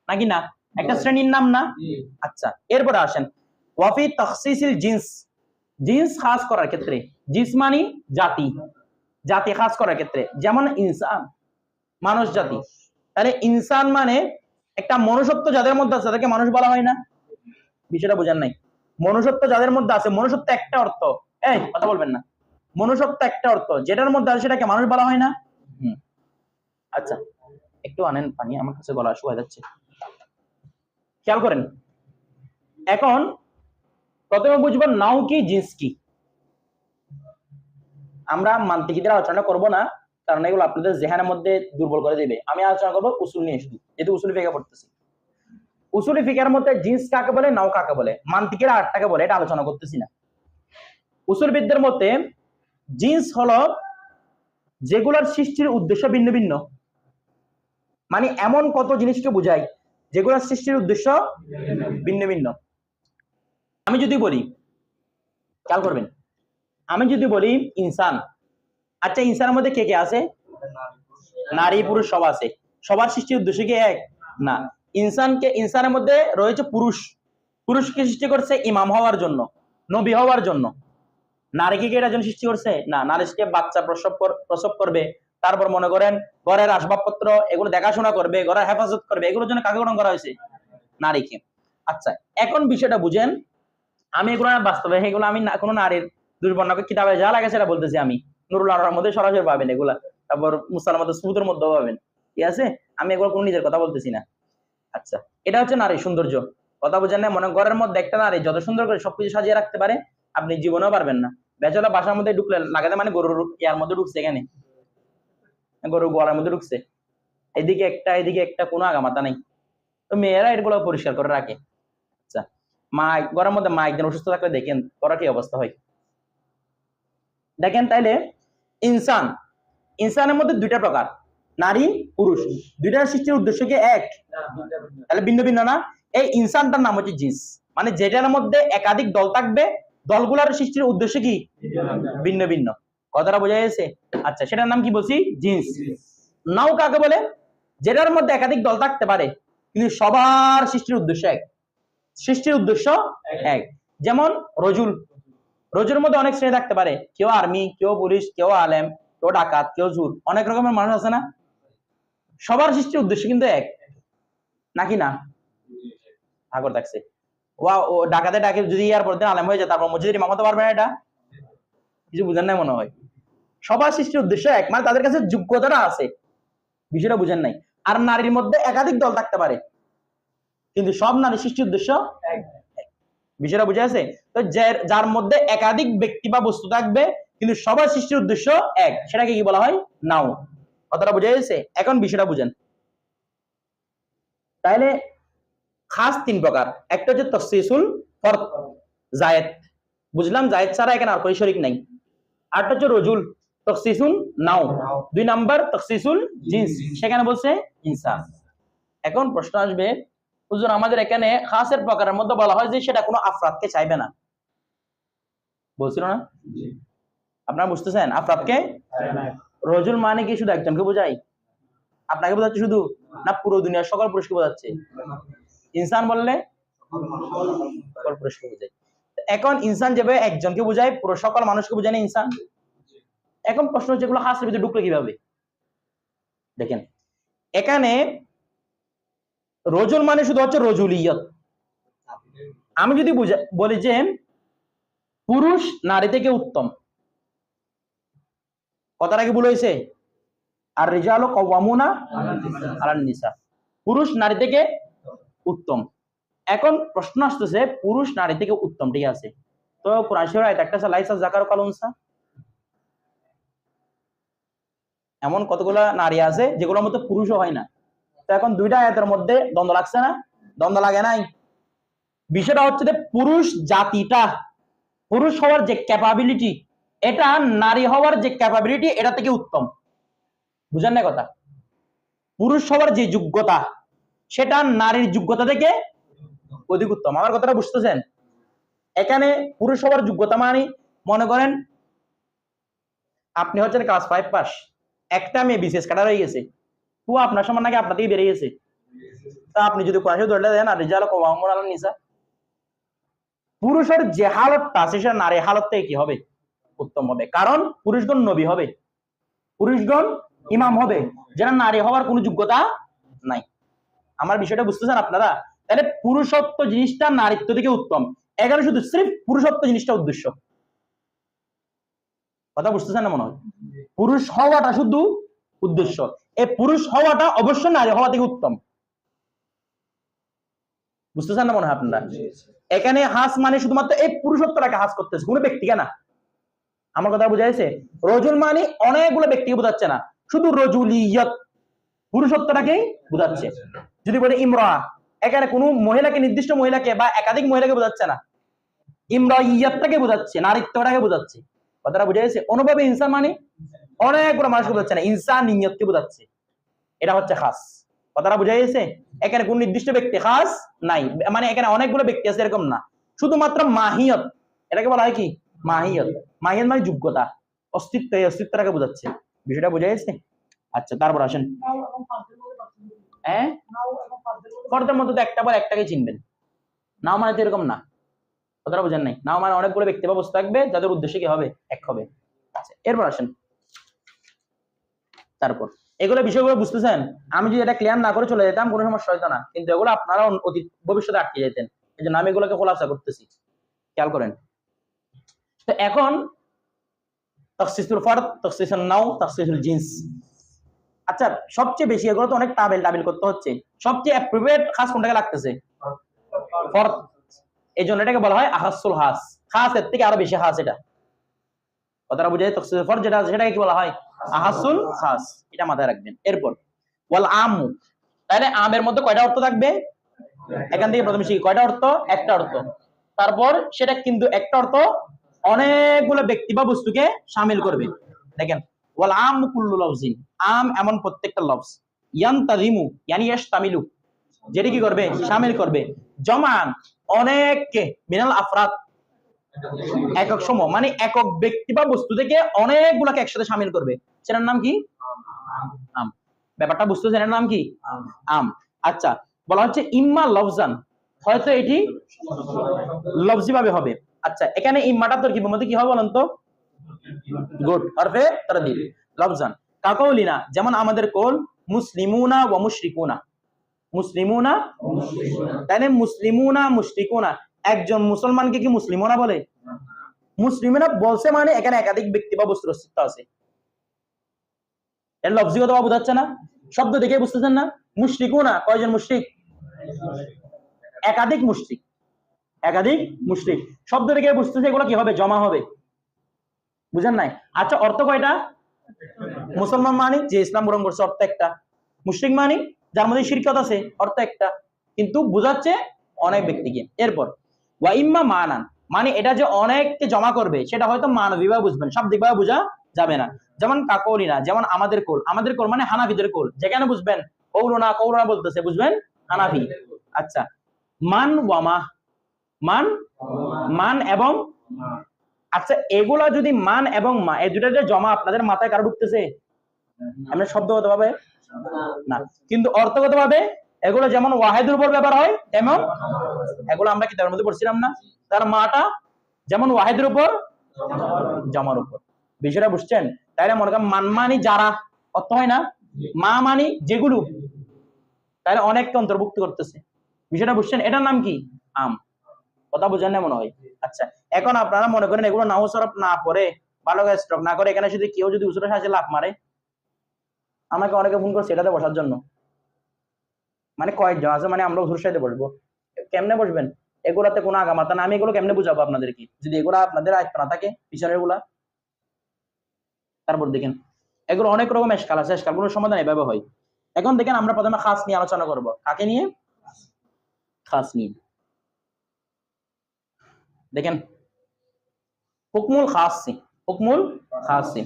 নাকি না? একটা শ্রেণীর নাম না? আচ্ছা, এরপরে আসেন ওয়াফি তাখসিসিল জিন্স, জিন্স খাস করার ক্ষেত্রে, জিন্স মানে জাতি, জাতি খাস করার ক্ষেত্রে, যেমন ইনসান, মানুষ জাতি। তাহলে ইনসান মানে একটা মনুষ্যত্ব যাদের মধ্যে আছে তাদেরকে মানুষ বলা হয় না? বিষয়টা বোঝেন নাই? মনুষ্যত্ব যাদের মধ্যে আছে, মনুষ্যত্ব একটা অর্থ, এই কথা বলবেন না, মনুষ্যত্ব একটা অর্থ, যেটার মধ্যে আছে সেটাকে মানুষ বলা হয় না? আচ্ছা, একটু আনেন পানি, আমার কাছে গলা শুকিয়ে যাচ্ছে, খেয়াল করেন। এখন প্রথমে বুঝবো নাও কি, জিন্স কি। আমরা মান্তিকিদের আলোচনা করব না, কারণ এগুলো আপনাদের জেহানের মধ্যে দুর্বল করে দিবে। আমি আলোচনা করবো উসুল নিয়ে, শুধু যেহেতু উসুলি ফিকা পড়তেছি। উসুলি ফিকার মধ্যে জিন্স কাকে বলে, নাও কাকে বলে, মান্তিকের আটটাকে বলে, এটা আলোচনা করতেছি না। উসুলবিদদের মতে জিন্স হলো যেগুলোর সৃষ্টির উদ্দেশ্য ভিন্ন ভিন্ন, মানে এমন কত জিনিসকে বোঝায় যেগুলোর সৃষ্টির উদ্দেশ্য ভিন্ন ভিন্ন। আমি যদি বলি, খেয়াল করবেন, আমি যদি বলি ইনসান, আচ্ছা ইনসানের মধ্যে কে কে আছে? নারী পুরুষ সব আছে, সবার সৃষ্টির উদ্দেশ্য কি এক? না। ইনসানের মধ্যে রয়েছে পুরুষ, পুরুষকে সৃষ্টি করছে ইমাম হওয়ার জন্য, নবী হওয়ার জন্য। নারীকে কি এটার জন্য সৃষ্টি করছে? না। নারীকে বাচ্চা প্রসব করবে, তারপর মনে করেন ঘরের আসবাবপত্র এগুলো দেখাশোনা করবে, ঘরের হেফাজত করবে, এগুলোর জন্য কাকে গঠন করা হয়েছে? নারীকে। আচ্ছা, এখন বিষয়টা বুঝেন, আমি এগুলো বাস্তবে এগুলো আমি কোনো নারীর দুর্বর্ণকে কিতাবে যা লাগে সেটা বলতেছি। আমি নুরুল আনোয়ারের মধ্যে সরাসরি পাবেন এগুলা, তারপর মুসার মধ্যে সুবুতের মধ্যেও পাবেন, ঠিক আছে? আমি এগুলো কোনো নিজের কথা বলতেছি না। আচ্ছা, এটা হচ্ছে নারীর সৌন্দর্য। কথা বুঝেন না? মনে ঘরের মধ্যে একটা নারী যত সুন্দর করে সবকিছু সাজিয়ে রাখতে পারে, আপনি জীবনেও পারবেন না। বেচারা বাসার মধ্যে ঢুকলে লাগাতে মানে গরুর ইয়ার মধ্যে ঢুকছে, এখানে গরুর গোয়ালের মধ্যে ঢুকছে, এদিকে একটা কোনো আগামাতা নেই। তো মেয়েরা এগুলো পরিষ্কার করে রাখে। আচ্ছা, ঘরের মধ্যে মা একজন অসুস্থ থাকলে দেখেন ওরা কি অবস্থা হয়। দেখেন তাইলে ইনসানের মধ্যে দুইটা প্রকার, নারী পুরুষ। দুইটার সৃষ্টির উদ্দেশ্য কি এক? তাহলে ভিন্ন ভিন্ন না? এই ইনসানটার নাম হচ্ছে জিন্স, মানে যেটার মধ্যে একাধিক দল থাকবে, দলগুলোর সৃষ্টির উদ্দেশ্য কি ভিন্ন ভিন্ন। কথাটা বোঝা গেছে? আচ্ছা, সেটার নাম কি বলছি? জিন্স। নাও কাকে বলে? যেটার মধ্যে একাধিক দল থাকতে পারে কিন্তু সবার সৃষ্টির উদ্দেশ্য এক। সৃষ্টির উদ্দেশ্য এক। যেমন রজুর মধ্যে অনেক শ্রেণী থাকতে পারে, কেউ আর্মি, কেউ পুলিশ, কেউ আলেম, কেউ ডাকাত, কেউ জুর, অনেক রকমের মানুষ আছে না? সবার সৃষ্টির উদ্দেশ্য কিন্তু এক, নাকি না? আগর থাকছে ও ডাকাতে ডাকে যদি ইয়ার পর আলেম হয়ে যায়, তারপর মসজিদের ইমাম হতে পারবে না? এটা কিছু বুঝেন নাই মনে হয়। সবার সৃষ্টির উদ্দেশ্য এক, মানে তাদের কাছে যোগ্যতাটা আছে, বিষয়টা বুঝেন নাই। আর নারীর মধ্যে একাধিক দল থাকতে পারে কিন্তু সব নারী সৃষ্টির উদ্দেশ্য এক। বিষয়টা বুঝে আছে? তো যার মধ্যে একাধিক ব্যক্তি বা বস্তু থাকবে কিন্তু সবার সৃষ্টির উদ্দেশ্য এক, সেটাকে কি বলা হয়? নাও। কথাটা বুঝে গেছে? এখন বিষয়টা বুঝেন। তাহলে খাস তিন প্রকার, একটা হচ্ছে তখসিসুল ফরদ, জায়েদ, বুঝলাম জায়েদ ছাড়া এখানে আর কোনো শরীক নাই। আরটা হচ্ছে রজুল, তখসিসুল নাও। দুই নাম্বার তখসিসুল জিন্স, সেখানে বলছে ইনসান। এখন প্রশ্ন আসবে, হুজুর আমাদের এখানে খাসের প্রকারের মধ্যে বলা হয় যে সেটা কোনো আফরাদকে চাইবে না, বলছিল না? আপনারা বুঝতেছেন? আফরাদকে রজুল মানে কি শুধু একজনকে বোঝায়? আপনাকে বোঝাচ্ছে শুধু, না পুরো দুনিয়ার সকল পুরুষকে বোঝাচ্ছে? ইনসান বললে সকল পুরুষকে বোঝায়। এখন ইনসান যেভাবে একজনকে বোঝায়, পুরো সকল মানুষকে বোঝায় না ইনসান? এখন প্রশ্ন হচ্ছে এগুলো খাসের ভিতরে ঢুকলো কিভাবে? দেখেন, এখানে রজুল মানে শুধু হচ্ছে রজুলিয়ত। আমি যদি বলি যে পুরুষ নারী থেকে উত্তম, কথাটা কি ভুল হয়েছে? আর রিজালু কাওয়ামুনা আলান নিসা, পুরুষ নারী থেকে উত্তম। এখন প্রশ্ন আসতেছে পুরুষ নারী থেকে উত্তম, ঠিক আছে, তো কোরআন শরীফের আয়াত একটা আছে লাইসা যাকারু কাল উনসা, এমন কতগুলা নারী আছে যেগুলোর মধ্যে পুরুষও হয় না। তো এখন দুইটা আয়াতের মধ্যে দ্বন্দ্ব লাগছে না? দ্বন্দ্ব লাগে নাই? বিষয়টা হচ্ছে যে পুরুষ জাতিটা, পুরুষ হওয়ার যে ক্যাপাবিলিটি, এটা নারী হওয়ার যে ক্যাপাবিলিটি এটা থেকে উত্তম। বুঝেন না কথা? পুরুষ হওয়ার যে যোগ্যতা সেটা নারীর যোগ্যতা থেকে অধিক উত্তম। আমার কথাটা বুঝতেছেন? এখানে পুরুষ হওয়ার যোগ্যতা মানে মনে করেন আপনি হচ্ছেন ক্লাস 5 পাস, একটা মেয়ে বিসিএস কাটার হয়ে গেছে, ও আপনার সমান নাকি আপনার থেকে বেড়ে গেছে। তা আপনি যদি কোরআনে ধরলে দেন আর রিজাল কাওয়ামুন আলান নিসা, পুরুষের যে হালতটা আছে সেটা নারী হালত থেকে কি হবে? উত্তম হবে। কারণ পুরুষগণ নবী হবে, পুরুষগণ ইমাম হবে, যেটা নারী হওয়ার কোনো যোগ্যতা নাই। আমার বিষয়টা বুঝতেছেন আপনারা? তাহলে পুরুষত্ব জিনিসটা নারীত্ব থেকে উত্তম, এখানে শুধু সির্ফ পুরুষত্ব জিনিসটা উদ্দেশ্য। কথা বুঝতেছেন না মনে হয়? পুরুষ হওয়াটা শুধু উদ্দেশ্য, এই পুরুষ হওয়াটা অবশ্যই নারী হওয়া থেকে উত্তম। বুঝতেছেন না মনে হয় আপনারা? এখানে হাস মানে শুধুমাত্র এই পুরুষত্বটাকে হাস করতেছে, কোনো ব্যক্তিকে না। আমার কথা বোঝা যাচ্ছে? রজুল মানে অনেকগুলো ব্যক্তিকে বোঝাচ্ছে না, শুধু রজুলিয়ত পুরুষত্বটাকেই বোঝাচ্ছে। যদি বলে ইমরা, এখানে কোনো মহিলাকে, নির্দিষ্ট মহিলাকে বা একাধিক মহিলাকে বোঝাচ্ছে না, ইমরাইয়াতটাকে বোঝাচ্ছে, নারীত্বটাকে বোঝাচ্ছে। কথাটা বুঝে গেছে? অনুভবে ইনসান মানে অনেকগুলো মানুষকে বোঝাচ্ছে না, ইনসান নিয়তকে বোঝাচ্ছে। এটা হচ্ছে খাস। কথাটা বুঝে গেছে? এখানে কোন নির্দিষ্ট ব্যক্তি খাস নাই, মানে এখানে অনেকগুলো ব্যক্তি আছে এরকম না, শুধুমাত্র মাহিয়ত, এটাকে বলা হয় কি? মাহিয়ত। মাহিয়ত মানে যোগ্যতা, অস্তিত্ব, এই অস্তিত্বটাকে বোঝাচ্ছে। বিষয়টা বুঝে গেছে? আচ্ছা, তারপর আসেন। হ্যাঁ, ফর্দের মধ্যে তো একটা বার একটাকে চিনবেন, নাও মানে তো এরকম না। কথাটা বুঝেন নাই? নাও মানে অনেকগুলো ব্যক্তি বা বস্তু থাকবে যাদের উদ্দেশ্য কি হবে? এক হবে। আচ্ছা, এরপর আসেন তারপর এগুলো বিষয়গুলো বুঝতেছেন? আমি যদি এটা ক্লিয়ার না করে চলে যেতাম কোনো সমস্যা হতো না, কিন্তু এগুলো আপনারা অতীত ভবিষ্যতে আটকে যেতেন। এই জন্য আমি এগুলোকে খোলাসা করতেছি, খেয়াল করেন। তো এখন তাখসিসুল ফারদ, তাখসিসুন নাও, তাখসিসুল জিন্স। আচ্ছা, সবচেয়ে বেশি এগুলো তো অনেক টাবিল করতে হচ্ছে, সবচেয়ে অ্যাপ্রোপ্রিয়েট খাস কোনটাকে লাগতেছে? ফরদ। এই জন্য এটাকে বলা হয় আখাসুল খাস। খাসের থেকে আরো বেশি খাস। এটা কথাটা বুঝে? তাখসিসুল ফরদ যেটা আছে সেটাকে কি বলা হয়? আখাসুল খাস। এটা মাথায় রাখবেন। এরপর ওয়াল আমু, তাহলে আমের মধ্যে কয়টা অর্থ থাকবে? এখান থেকে প্রথমে শিখি কয়টা অর্থ? একটা অর্থ। তারপর সেটা কিন্তু একটা অর্থ অনেকগুলো ব্যক্তি বা বস্তুকে শামিল করবে। দেখেন, ওয়াল আমু কুল্লু লফজিন, আম এমন প্রত্যেকটা লফজ, ইয়ানতাযিমু ইয়ানি ইয়াশতামিলু, যেটা কি করবে? শামিল করবে, জমান অনেককে, মিনাল আফরাদ একক সমূহ, মানে একক ব্যক্তি বা বস্তু থেকে অনেকগুলোকে একসাথে শামিল করবে। সেটার নাম কি? আম। ব্যাপারটা বুঝতেছেন? এর নাম কি? আম। আচ্ছা, বলা হচ্ছে ইম্মা লফজান, হয়তো এটি লফজি ভাবে হবে। আচ্ছা, এখানে ইম্মাটা তরকিবের মধ্যে কি হবে বলেন তো? গুড, হরফে তারদীদ, লফজান। কাকাউলিনা, যেমন আমাদের কল, মুসলিমুনা ওয়া মুশরিকুনা, মুসলিমুনা, তাহলে মুসলিমুনা মুশরিকুনা, একজন মুসলমানকে কি মুসলিমুনা বলে? মুসলিমুনা বলছে মানে এখানে একাধিক ব্যক্তি বা বস্তুর অস্তিত্ব আছে। এর লফজিগত ভাবে বোঝাচ্ছে না? শব্দ দেখে বুঝতেছেন না? মুশরিকুনা, কয়জন মুশরিক? একাধিক মুশরিক, একাধিক মুশরিক। শব্দ দেখে বুঝতেছে এগুলো কি হবে? জমা হবে। বুঝেন নাই? আচ্ছা, অর্থ কয়টা? মুসলমান মানে যে ইসলাম গ্রহণ করছে, অর্থ একটা। মুশরিক মানে যার মধ্যে শিরকাত আছে, অর্থ একটা, কিন্তু বুঝাচ্ছে অনেক ব্যক্তিকে। এরপর ওয়া ইম্মা মানান, মানে এটা যে অনেককে জমা করবে সেটা হয়তো মানবিকভাবে বুঝবেন, শাব্দিকভাবে বোঝা যাবে না। যেমন কাকৌলিনা, যেমন আমাদের কোল, আমাদের কোল মানে হানাফিদের কোল, যেখানে বুঝবেন কৌলনা কৌলনা বলতেছে, বুঝবেন হানাফি। আচ্ছা, মান ওয়ামা, মান, মান এবং, আচ্ছা এগুলা যদি মান এবং মা এই দুটাতে জমা আপনাদের মাথায় কারো ঢুকতেছে? আমরা শব্দগত ভাবে না, কিন্তু অর্থগত ভাবে এগুলো যেমন ওয়াহিদের উপর ব্যবহার হয়, তেমন এগুলো আমরা কিতাবের মধ্যে পড়ছিলাম না? তার মাটা যেমন ওয়াহিদের উপর, জমার উপর। বিষয়টা বুঝছেন? তাইলে মনে করেন মান মানি যারা, অর্থ হয় না? মা মানি যেগুলো, তাহলে অনেককে অন্তর্ভুক্ত করতেছে। বিষয়টা বুঝছেন? এটার নাম কি? আম। কথা বুঝেন না মনে হয়? আচ্ছা, এখন আপনারা মনে করেন এগুলো নাও সরফ না পড়ে, ভালো করে স্ট্রক না করে, এখানে যদি কেউ যদি উসুরের সাহায্যে লাফ মারে, আমাকে অনেকে ফোন করছে এটাতে বসার জন্য, মানে কয়েকজন আছে, মানে আমরা উসুরের সাথে বসবো। কেমনে বসবেন? এগুলাতে কোনো আগামাতা না, আমি এগুলো কেমনে বুঝাবো আপনাদেরকে যদি এগুলা আপনাদের আয়ত্ত না থাকে পিছনের গুলা? তারপর দেখেন এগুলো অনেক রকম এশকাল আছে, এশকালগুলোর সমাধান এভাবে হয়। এখন দেখেন আমরা প্রথমে খাস নিয়ে আলোচনা করব। কাকে নিয়ে? খাস নিয়ে। দেখেন হুকমুল খাসি, হুকমুল খাসি।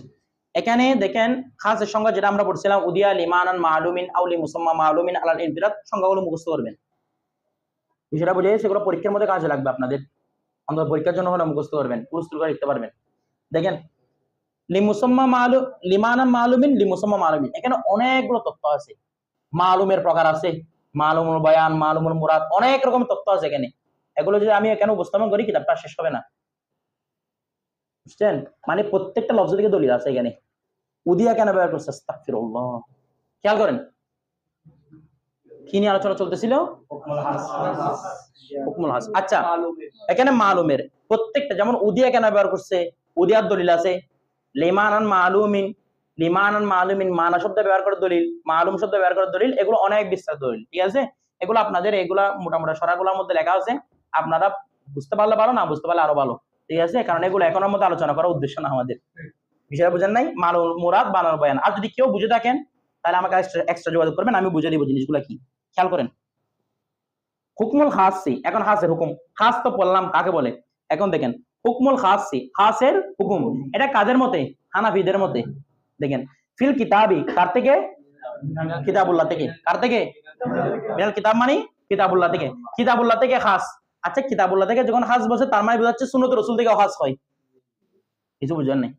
এখানে দেখেন খাসের সংজ্ঞা যেটা আমরা পড়ছিলাম, উদিয়া লিমানান মালুমিন আও লিমুসাম্মা মালুমিন আলাল ইনফিরাদ, সংজ্ঞাগুলো মুখস্থ করবেন। বিষয়টা বুঝে সেগুলো পরীক্ষার মধ্যে কাজে লাগবে আপনাদের, অন্তত পরীক্ষার জন্য হলে মুখস্থ করবেন, প্রস্তুত করে লিখতে পারবেন। দেখেন লিমুসাম্মা মালু, লিমানান মালুমিন, লিমুসাম্মা মালুমিন, এখানে অনেকগুলো তথ্য আছে। মালুমের প্রকার আছে, মালুমুল বায়ান, মালুমুল মুরাদ, অনেক রকম তথ্য আছে এখানে। এগুলো যদি আমি এখানে উপস্থাপন করি কিতাবটা শেষ হবে না। বুঝছেন? মানে প্রত্যেকটা লফজ থেকে দলিল আছে এখানে। উদিয়া কেন ব্যবহার করছে? আস্তাগফিরুল্লাহ। খেয়াল করেন কি নিয়ে আলোচনা চলতেছিল? হুকমুল হাস। আচ্ছা, এখানে মালুমের প্রত্যেকটা, যেমন উদিয়া কেন ব্যবহার করছে, উদিয়ার দলিল আছে। লিমানান মালুমিন, লিমানান মালুমিন, মানা শব্দ ব্যবহার করে দলিল, মালুম শব্দ ব্যবহার করে দলিল, এগুলো অনেক বিস্তারিত দলিল। ঠিক আছে? এগুলো আপনাদের এগুলা মোটামুটি সরাগুলোর মধ্যে লেখা আছে, আপনারা বুঝতে পারলে ভালো, না বুঝতে পারলে আরো ভালো। ঠিক আছে? কারণ এগুলো এখনের মধ্যে আলোচনা করার উদ্দেশ্য না আমাদের। বিষয়টা বুঝেন নাই? মালুম মুরাদ, বানানোর বয়ান। আর যদি কেউ বুঝে থাকেন তাহলে আমাকে এক্সট্রা যোগাযোগ করবেন, আমি বুঝে দিব জিনিসগুলো কি। খেয়াল করেন হুকমুল খাসি, এখন খাসের হুকুম। খাস তো বললাম কাকে বলে। এখন দেখেন হুকমুল খাসি, খাসের হুকুম, এটা কাদের মতে? হানাফিদের মতে। দেখেন ফিল কিতাবি, কার থেকে? কিতাবুল্লাহ থেকে। কার থেকে? মিনাল কিতাব মানে কিতাবুল্লাহ থেকে। কিতাবুল্লাহ থেকে খাস। আচ্ছা, কিতাবুল্লাহ থেকে যখন খাস বলছে তার মানে বোঝাচ্ছে সুন্নত রাসূল থেকেও খাস হয়। কিছু বুঝেন নাই?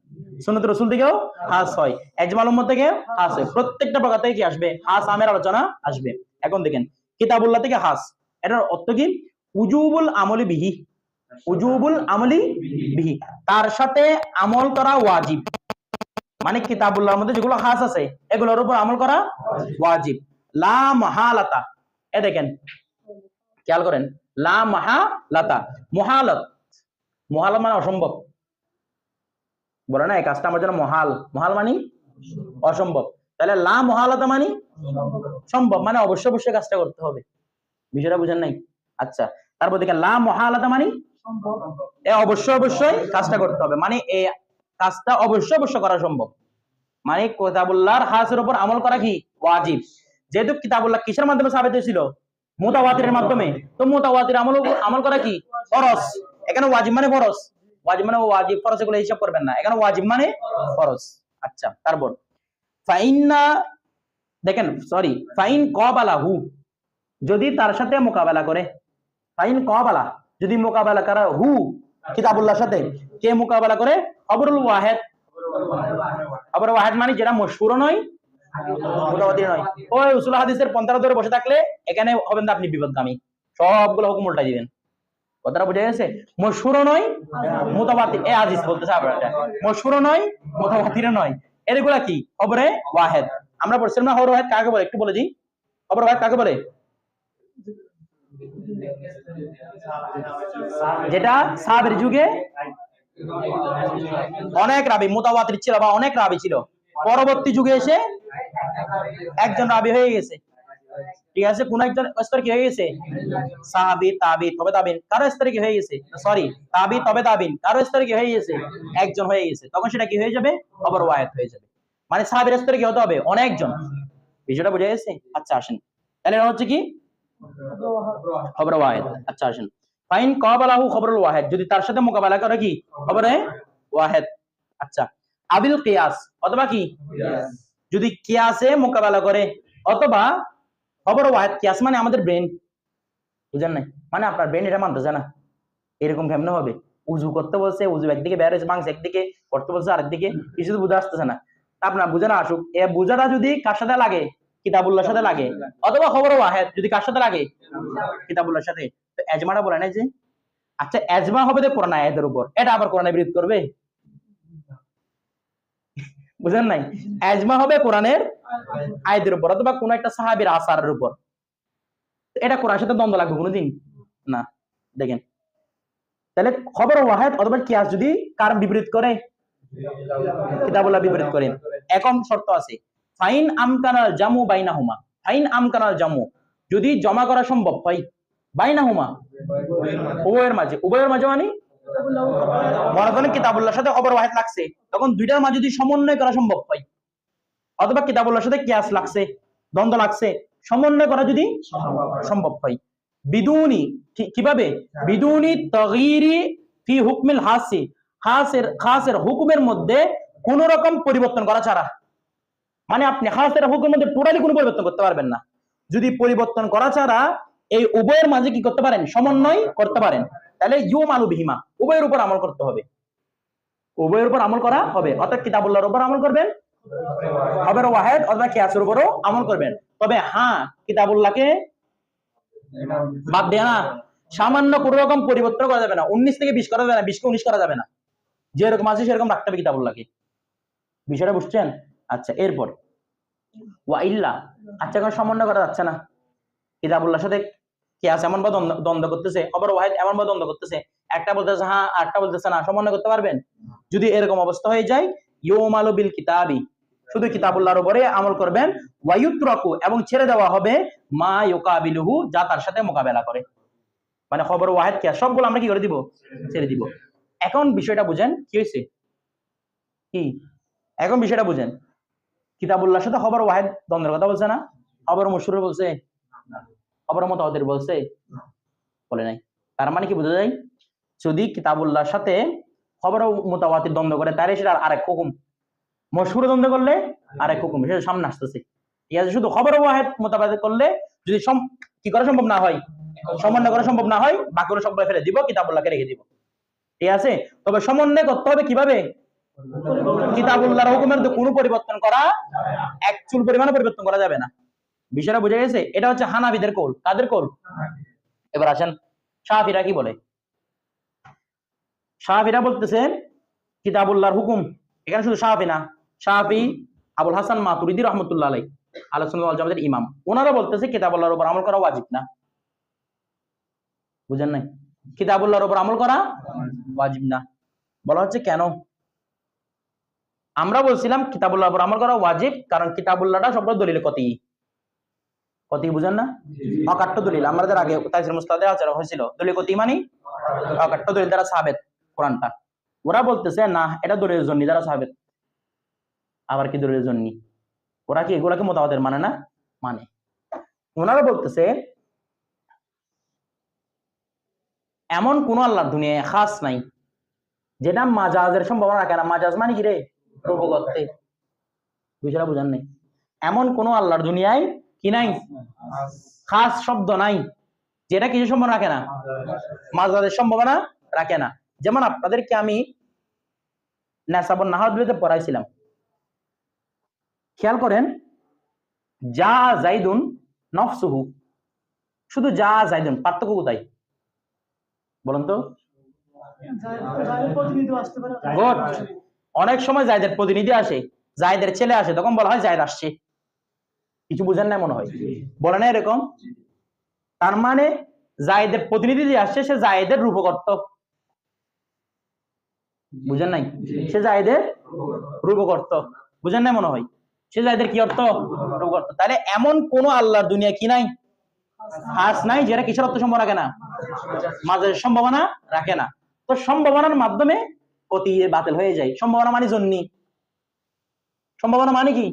সুন্নত রাসূল থেকেও খাস হয়, ইজমাল উম্মত থেকে খাস হয়, প্রত্যেকটা প্রকার থেকে কি আসবে? খাস আমের আলোচনা আসবে। এখন দেখেন কিতাবুল্লাহ থেকে খাস, এটার অর্থ কি? উজুবুল আমলি বিহি, উজুবুল আমলি বিহি, তার সাথে আমল করা ওয়াজিব। মানে কিতাবুল্লাহর মধ্যে যেগুলো খাস আছে এগুলোর উপর আমল করা ওয়াজিব। লা মাহালাতা, এ দেখেন খেয়াল করেন, লা মাহালাতা, মুহালত, মুহালত মানে অসম্ভব, বলে না এই কাজটা আমার জন্য মহাল, মহাল মানে অসম্ভব, তাহলে লা মুহালাতা মানে সম্ভব, মানে অবশ্যই অবশ্যই কাজটা করতে হবে। বিষয়টা বুঝেন নাই? আচ্ছা, তারপর দেখেন লা মুহালাতা মানে অবশ্যই অবশ্যই কাজটা করতে হবে, মানে এই কাজটা অবশ্যই অবশ্যই করা সম্ভব। মানে কিতাবুল্লাহর খাসের উপর আমল করা কি ওয়াজিব। যেহেতু কিতাবুল্লাহ কিসের মাধ্যমে সাবিত হয়েছিল? মুতাওয়াতিরের মাধ্যমে। তো মুতাওয়াতির আমল করা কি ফরজ। এখানে ওয়াজিব মানে ফরজ, ওয়াজিব মানে ওয়াজিব ফরজ এগুলো হিসাব করবেন না, এখানে ওয়াজিব মানে ফরজ। আচ্ছা, তারপর ফাইন্না, দেখেন সরি, ফাইন কবালাহু, যদি তার সাথে মোকাবেলা করে, ফাইন কবালা, যদি মোকাবেলা করা হু কিতাবুল্লাহর সাথে, কে মোকাবেলা করে? খবরুল ওয়াহিদ। খবর ওয়াহিদ মানে যেটা মশহুর নয়, মুতাওয়াতির নয়। ওই উসুল হাদিসের পন্থা ধরে বসে থাকলে এখানে হবেন না আপনি বিপদগামী, সবগুলো হুকুম উল্টাই দিবেন। কথাটা বুঝা গেছে? মশহুর নয় মুতাওয়াতির, এ হাদিস বলতেছে আপনারা, মশহুর নয় মুতাওয়াতির নয়, এগুলা কি খবরে ওয়াহিদ। আমরা পড়ছিলাম না খবর ওয়াহিদ কাকে বলে, একটু বলে দিই। খবর ওয়াহিদ কাকে বলে? যেটা সাহাবের যুগে অনেক রাবি মুতাওয়াতির ছিল বা অনেক রাবি ছিল, পরবর্তী যুগে এসে একজন রাবি হয়ে গেছে, ঠিক আছে, কোন একজন স্তর কি হয়ে গেছে? সাহাবী, তাবি, তবে তাবিন, কারো স্তরে কি হয়ে গেছে? সরি, তাবি তবে তাবিন, কারো স্তরে কি হয়ে গেছে? একজন হয়ে গেছে, তখন সেটা কি হয়ে যাবে? খবর ওয়াহিদ হয়ে যাবে। মানে সাহাবীর স্তরে কি হতে হবে? অনেকজন। বিষয়টা বুঝা গেছে? আচ্ছা আসেন, তাহলে এটা হচ্ছে কি খবর ওয়াহিদ। আচ্ছা আসেন, ফাইন কাবালাহু খবরুল ওয়াহিদ, যদি তার সাথে মোকাবেলা করে কি খবরে ওয়াহিদ। আচ্ছা, আবিল কিয়াস, অথবা কি যদি কিয়াসে মোকাবেলা করে, অথবা খবর ওয়াহিদ। কিয়াস মানে আমাদের ব্রেন, বুঝেন নাই? মানে আপনার ব্রেন এটা মানতেছে না, এরকম কেমনে হবে? উজু করতে বলছে, উজু একদিকে বের হয়েছে, মাংস একদিকে করতে বলছে আরেকদিকে, কিছু তো বুঝে আসতেছে না। আপনার বুঝে না আসুক, এ বুঝাটা যদি কার সাথে লাগে? কিতাবুল্লাহর সাথে লাগে, অথবা খবর ওয়াহিদ যদি কার সাথে লাগে? কিতাবুল্লাহর সাথে। তো এজমাটা বলে নাই যে, আচ্ছা এজমা হবে যে কোরআন আয়াতের উপর, এটা আবার কোরআনে বিরোধ করবে? বুঝেন নাই? এজমা হবে কোরআনের আয়াতের উপর, অথবা কোন একটা সাহাবীর আসারের উপর, এটা কোরআনের সাথে দ্বন্দ্ব লাগবে কোনোদিন না। দেখেন, তাহলে খবর ওয়াহিদ অথবা কিয়াস যদি কার বিপরীত করে? কিতাবুল্লাহ বিপরীত করেন। এখন শর্ত আছে, ফাইন আমকানাল জামু বাইনাহুমা, ফাইন আমকানাল জামু, যদি জমা করা সম্ভব হয়, বাইনাহুমা উভয়ের মাঝে, উভয়ের মাঝে মানে মনে করেন কিতাবুল্লাহর সাথে খবর ওয়াহিদ লাগছে, তখন দুইটার মাঝে যদি সমন্বয় করা সম্ভব হয়, অথবা কিতাবুল্লাহর সাথে কিয়াস লাগছে, দ্বন্দ্ব লাগছে, সমন্বয় করা যদি সম্ভব হয়, বিদুনি, কিভাবে? বিদুনি তাগয়িরি ফি হুকমিল হাসি, খাসের হুকুমের মধ্যে কোন রকম পরিবর্তন করা ছাড়া। মানে আপনি খাসের হুকুমের মধ্যে টোটালি কোনো পরিবর্তন করতে পারবেন না, যদি পরিবর্তন করা ছাড়া এই উভয়ের মাঝে কি করতে পারেন? সমন্বয় করতে পারেন, তাহলে ইউমালু বিহিমা, উভয়ের উপর আমল করতে হবে, উভয়ের উপর আমল করা হবে। অর্থাৎ কিতাবুল্লাহর উপর আমল করবেন, খবর ওয়াহিদ অথবা কিয়াসের উপরও আমল করবেন। তবে হ্যাঁ, কিতাবুল্লাহকে বাদ দেয়া না, সামান্য কোন রকম পরিবর্তন করা যাবে না, 19 থেকে 20 করা যাবে না, 20 কে 19 করা যাবে না, যেরকম আছে সেরকম রাখতে হবে কিতাবুল্লাহকে। বিষয়টা বুঝছেন? আচ্ছা, এরপর ওয়া ইল্লা, আচ্ছা এখন সমন্বয় করা যাচ্ছে না, কিতাবুল্লাহর সাথে কিয়াস এমন বা দ্বন্দ্ব করতেছে, খবর ওয়াহিদ এমন বা দ্বন্দ্ব করতেছে, একটা বলতেছে হ্যাঁ আরেকটা বলতেছে না, সমন্বয় করতে পারবেন? যদি এরকম অবস্থা হয়ে যায়, ইউমালু বিল কিতাবি, শুধু কিতাবুল্লাহর উপরে আমল করবেন, ওয়ায়ুতরাকু, এবং ছেড়ে দেওয়া হবে মা ইউকাবিলুহু, যা তার সাথে মোকাবেলা করে। মানে খবর ওয়াহিদ কিয়াস সবগুলো আমরা কি করে দিব? ছেড়ে দিব। এখন বিষয়টা বুঝেন কি হয়েছে কি, এখন বিষয়টা বুঝেন, কিতাবুল্লাহর সাথে খবর ওয়াহিদ দ্বন্দ্বের কথা বলছে না? খবর মশহুর বলছে, খবর মুতাওয়াতির বলছে, বলে নাই। তার মানে কি বোঝা যায়? যদি কিতাবুল্লাহর সাথে খবর মুতাওয়াতির দ্বন্দ্ব করে, তাহলে সেটা আরেক হুকুম, মশহুর দ্বন্দ্ব করলে আরেক হুকুম, সেটা সামনে আসতেছে, ঠিক আছে? শুধু খবর ওয়াহিদ মুতাওয়াতির করলে যদি কি করা সম্ভব না হয়, সমন্বয় করা সম্ভব না হয়, বাকিগুলো সবগুলো ফেলে দিব, কিতাবুল্লাহকে রেখে দিব, ঠিক আছে? তবে সমন্বয় করতে হবে কিভাবে? কিতাবুল্লাহর হুকুমের মধ্যে কোনো পরিবর্তন করা, এক চুল পরিমাণও পরিবর্তন করা যাবে না। বিষয়টা বুঝে গেছে? এটা হচ্ছে হানাফিদের কৌল। কাদের কৌল? এবার আসেন শাফিরা কি বলে। শাফিরা বলতেছে কিতাবুল্লাহর হুকুম, এখানে শুধু শাফি না, শাফি, আবুল হাসান মাতুরিদি রহমতুল্লাহ আলাইহি আহলে সুন্নাত ওয়াল জামাতের ইমাম, ওনারা বলতেছে কিতাবুল্লাহর উপর আমল করা ওয়াজিব না। বুঝেন নাই? কিতাবুল্লাহর উপর আমল করা ওয়াজিব না। বলা হচ্ছে কেন? আমরা বলছিলাম কিতাবুল্লাহর উপর আমল করা ওয়াজিব, কারণ কিতাবুল্লাহটা সব দলিল কতি বুঝেন না? অকাট্য দলিল। আমাদের আগে তাফসীর মুস্তাদে আলোচনা হয়েছিল, দলিল কতি মানে অকাট্য দলিল দ্বারা সাবেত কোরআনটা। ওরা বলতেছে না, এটা দলিলের জন্য দ্বারা সাবেত। আবার কি দলিলের জন্য? ওরা কি এগুলাকে মোতাবাদের মানে না? মানে ওনারা বলতেছে এমন কোন আল্লাহর দুনিয়ায় খাস নাই যেটা মাজাজের সম্ভাবনা রাখে না। মাজাজ মানে কি রে? রূপ করতে। বিষয়টা বুঝেন নাই? এমন কোন আল্লাহর দুনিয়ায় কি নাই? খাস শব্দ নাই যেটা কিছু সম্ভাবনা রাখে না, মাজাজের সম্ভাবনা রাখে না। যেমন আপনাদেরকে আমি নাসাবুন নাহাদুতে পড়াইছিলাম, খেয়াল করেন, যা জাইদুন নফসুহু, শুধু যা জাইদুন, পার্থক্য কোথায় বলুন তো? গুড। অনেক সময় জায়দের প্রতিনিধি আসে, জায়দের ছেলে আসে, তখন বলা হয় জায়দ আসছে। কিছু বুঝেন না মনে হয়? বলে না এরকম? তার মানে জায়দের প্রতিনিধি যে আসছে সে জায়দের রূপকর্ত। বুঝেন নাই? সে জায়দের রূপকর্ত। বুঝেন না মনে হয়? সে জায়দের কি অর্থ? রূপকর্ত। তাহলে এমন কোন আল্লাহর দুনিয়া কি নাই, খাস নাই, যেটা কিসের অর্থ সম্ভাবনা রাখে না, মাঝের সম্ভাবনা রাখে না। তো সম্ভাবনার মাধ্যমে অতি বাতিল হয়ে যায়। সম্ভাবনা মানে জন্নি। সম্ভাবনা মানে কি?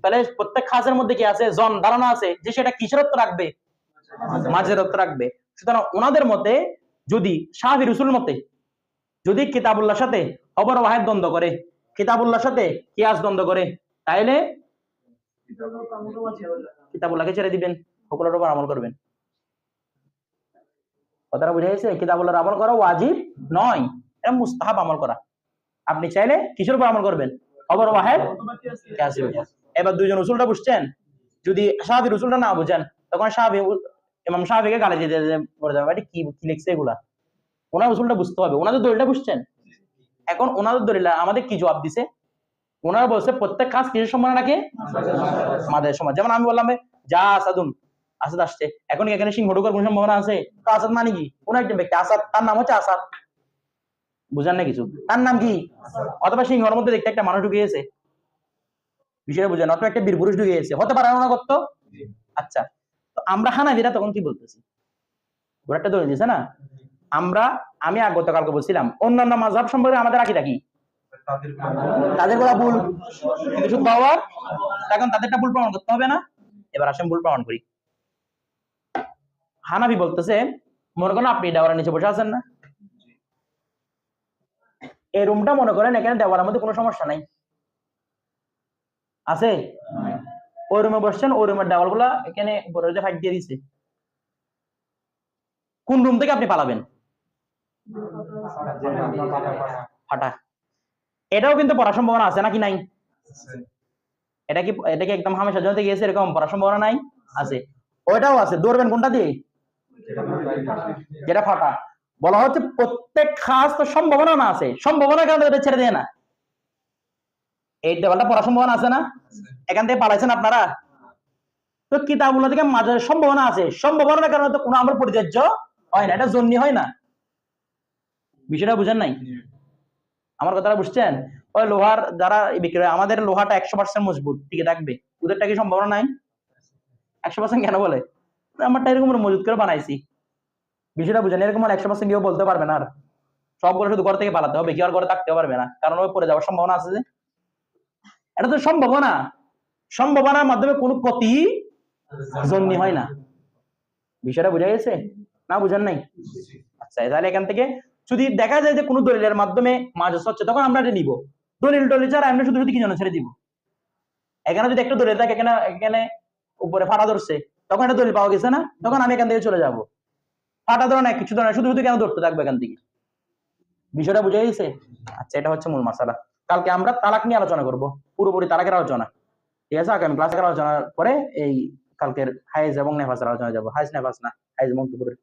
তাহলে প্রত্যেক খাসের মধ্যে কি আছে? জন, ধারণা আছে যে সেটা কিসের অর্থ রাখবে, মাঝের অর্থ রাখবে। সুতরাং ওনাদের মতে, যদি শাফি রসুল মতে যদি কিতাবুল্লাহর সাথে খবর ওয়াহিদ দ্বন্দ্ব করে, কিতাবুল্লাহর সাথে কিয়াস দ্বন্দ্ব করে, তাইলে কিতাবুল্লাহকে ছেড়ে দিবেন, সকলের উপর আমল করবেন। কথাটা বুঝে গেছে? কিতাবুল্লাহর আমল করা ওয়াজিব নয়, এটা মুস্তাহাব আমল করা। আপনি চাইলে কিসের উপর আমল করবেন? খবর ওয়াহিদ কিয়াসের উপর। এবার দুইজন উসুলটা বুঝছেন, যদি শাফি উসুলটা না বুঝেন, তখন শাফি ইমাম শাফিকে গালি দিতে পড়ে যাবে, এটা কি লিখছে এগুলা। ওনার উসুলটা বুঝতে হবে। ওনাদের দলিলটা বুঝছেন? এখন ওনাদের দলিল আমাদের কি জবাব দিছে? ওনারা বলছে প্রত্যেক কাজ কিসের সম্ভাবনা রাখে? মাদের সময়। যেমন আমি বললাম যা আসাদুন, আসাদ আসছে, এখন এখানে সিংহ ঢোকার কোন সম্ভাবনা আছে? তো আসাদ মানে কি? কোন একজন ব্যক্তি আসাদ, তার নাম হচ্ছে আসাদ। বুঝেন না কিছু? তার নাম কি? অথবা সিংহর মধ্যে দেখতে একটা মানুষ ঢুকে গেছে, বিষয়টা বুঝেন, অথবা একটা বীর পুরুষ ঢুকে গেছে, হতে পারে না করতো? আচ্ছা, তো আমরা হানাফিরা তখন কি বলতেছি? ওরা একটা দলিল দিছে না। আমি গতকালকে বলছিলাম অন্যান্য মাযহাব সম্পর্কে আমাদের আকিদা কি? তাদের বলা ভুল, কিন্তু শুদ্ধ হওয়ার, এখন তাদেরটা ভুল প্রমাণ করতে হবে না। এবার আসেন ভুল প্রমাণ করি। হানাফি বলতেছে, মনে করেন আপনি দেওয়ালের নিচে বসে আছেন না, এই রুমটা মনে করেন এখানে দেওয়ালের মধ্যে কোনো সমস্যা নাই, আছে? ওই রুমে বসছেন, ওই রুমের দেওয়াল গুলা এখানে উপরে ফাইট দিয়ে দিছে, কোন রুম থেকে আপনি পালাবেন? ফাটা। এটাও কিন্তু পড়ার সম্ভাবনা আছে নাকি নাই? এটা কি একদম হামেশা জন্য গিয়েছে এরকম পড়ার সম্ভাবনা নাই? আছে। ওইটাও আছে, দৌড়বেন কোনটা দিয়ে? যেটা ফাটা। বলা হচ্ছে প্রত্যেক খাস তো সম্ভাবনা না আছে, সম্ভাবনার কারণে এটা ছেড়ে দেয় না। এই দেওয়ালটা পড়ার সম্ভাবনা আছে না? এখান থেকে পালাইছেন আপনারা, তো কিতাবগুলো থেকে মাঝে সম্ভাবনা আছে, সম্ভাবনার কারণে তো কোনো আমল পরিত্যাজ্য হয় না, এটা জন্নি হয় না। বিষয়টা বুঝেন নাই? আমার কথাটা বুঝছেন? ওই লোহার যারা বিক্রি হয়, আমাদের লোহাটা 100% মজবুত টিকে থাকবে, ওদেরটা কি সম্ভাবনা নাই? 100% কেন বলে? আমারটা এরকম মজবুত করে বানাইছি। বিষয়টা বুঝেন? এরকম 100% কেউ বলতে পারবে না। আর সবগুলো শুধু ঘর থেকে পালাতে হবে, কেউ আর ঘরে থাকতে পারবে না, কারণ ওই পড়ে যাওয়ার সম্ভাবনা আছে। যে এটা তো সম্ভাবনার মাধ্যমে কোনো ক্ষতি জন্নি হয় না। বিষয়টা বুঝা গেছে না? বুঝেন নাই? আচ্ছা, তাহলে এখান থেকে যদি দেখা যায় যে কোনো দলিলের মাধ্যমে মাজাজ হচ্ছে, তখন আমরা এটা নিব। দলিল ছাড়া আমরা শুধু কি জন্য ছেড়ে দিব? এখানে যদি একটা দলিল থাকে, এখানে উপরে ফাটা ধরছে, তখন একটা দলিল পাওয়া গেছে না, তখন আমি এখান থেকে চলে যাব। ফাটা ধরে না, কিছু ধরে না, শুধু কেন ধরতে থাকবে এখান থেকে? বিষয়টা বুঝা গেছে? আচ্ছা, এটা হচ্ছে মূল মাসালা। কালকে আমরা তালাক নিয়ে আলোচনা করব, পুরোপুরি তালাকের আলোচনা। ঠিক আছে? আগামী ক্লাসের আলোচনার পরে এই কালকের হাইজ এবং নেফাসের আলোচনা যাবো। হাইজ নেফাস না, হাইজ মন্তব্যের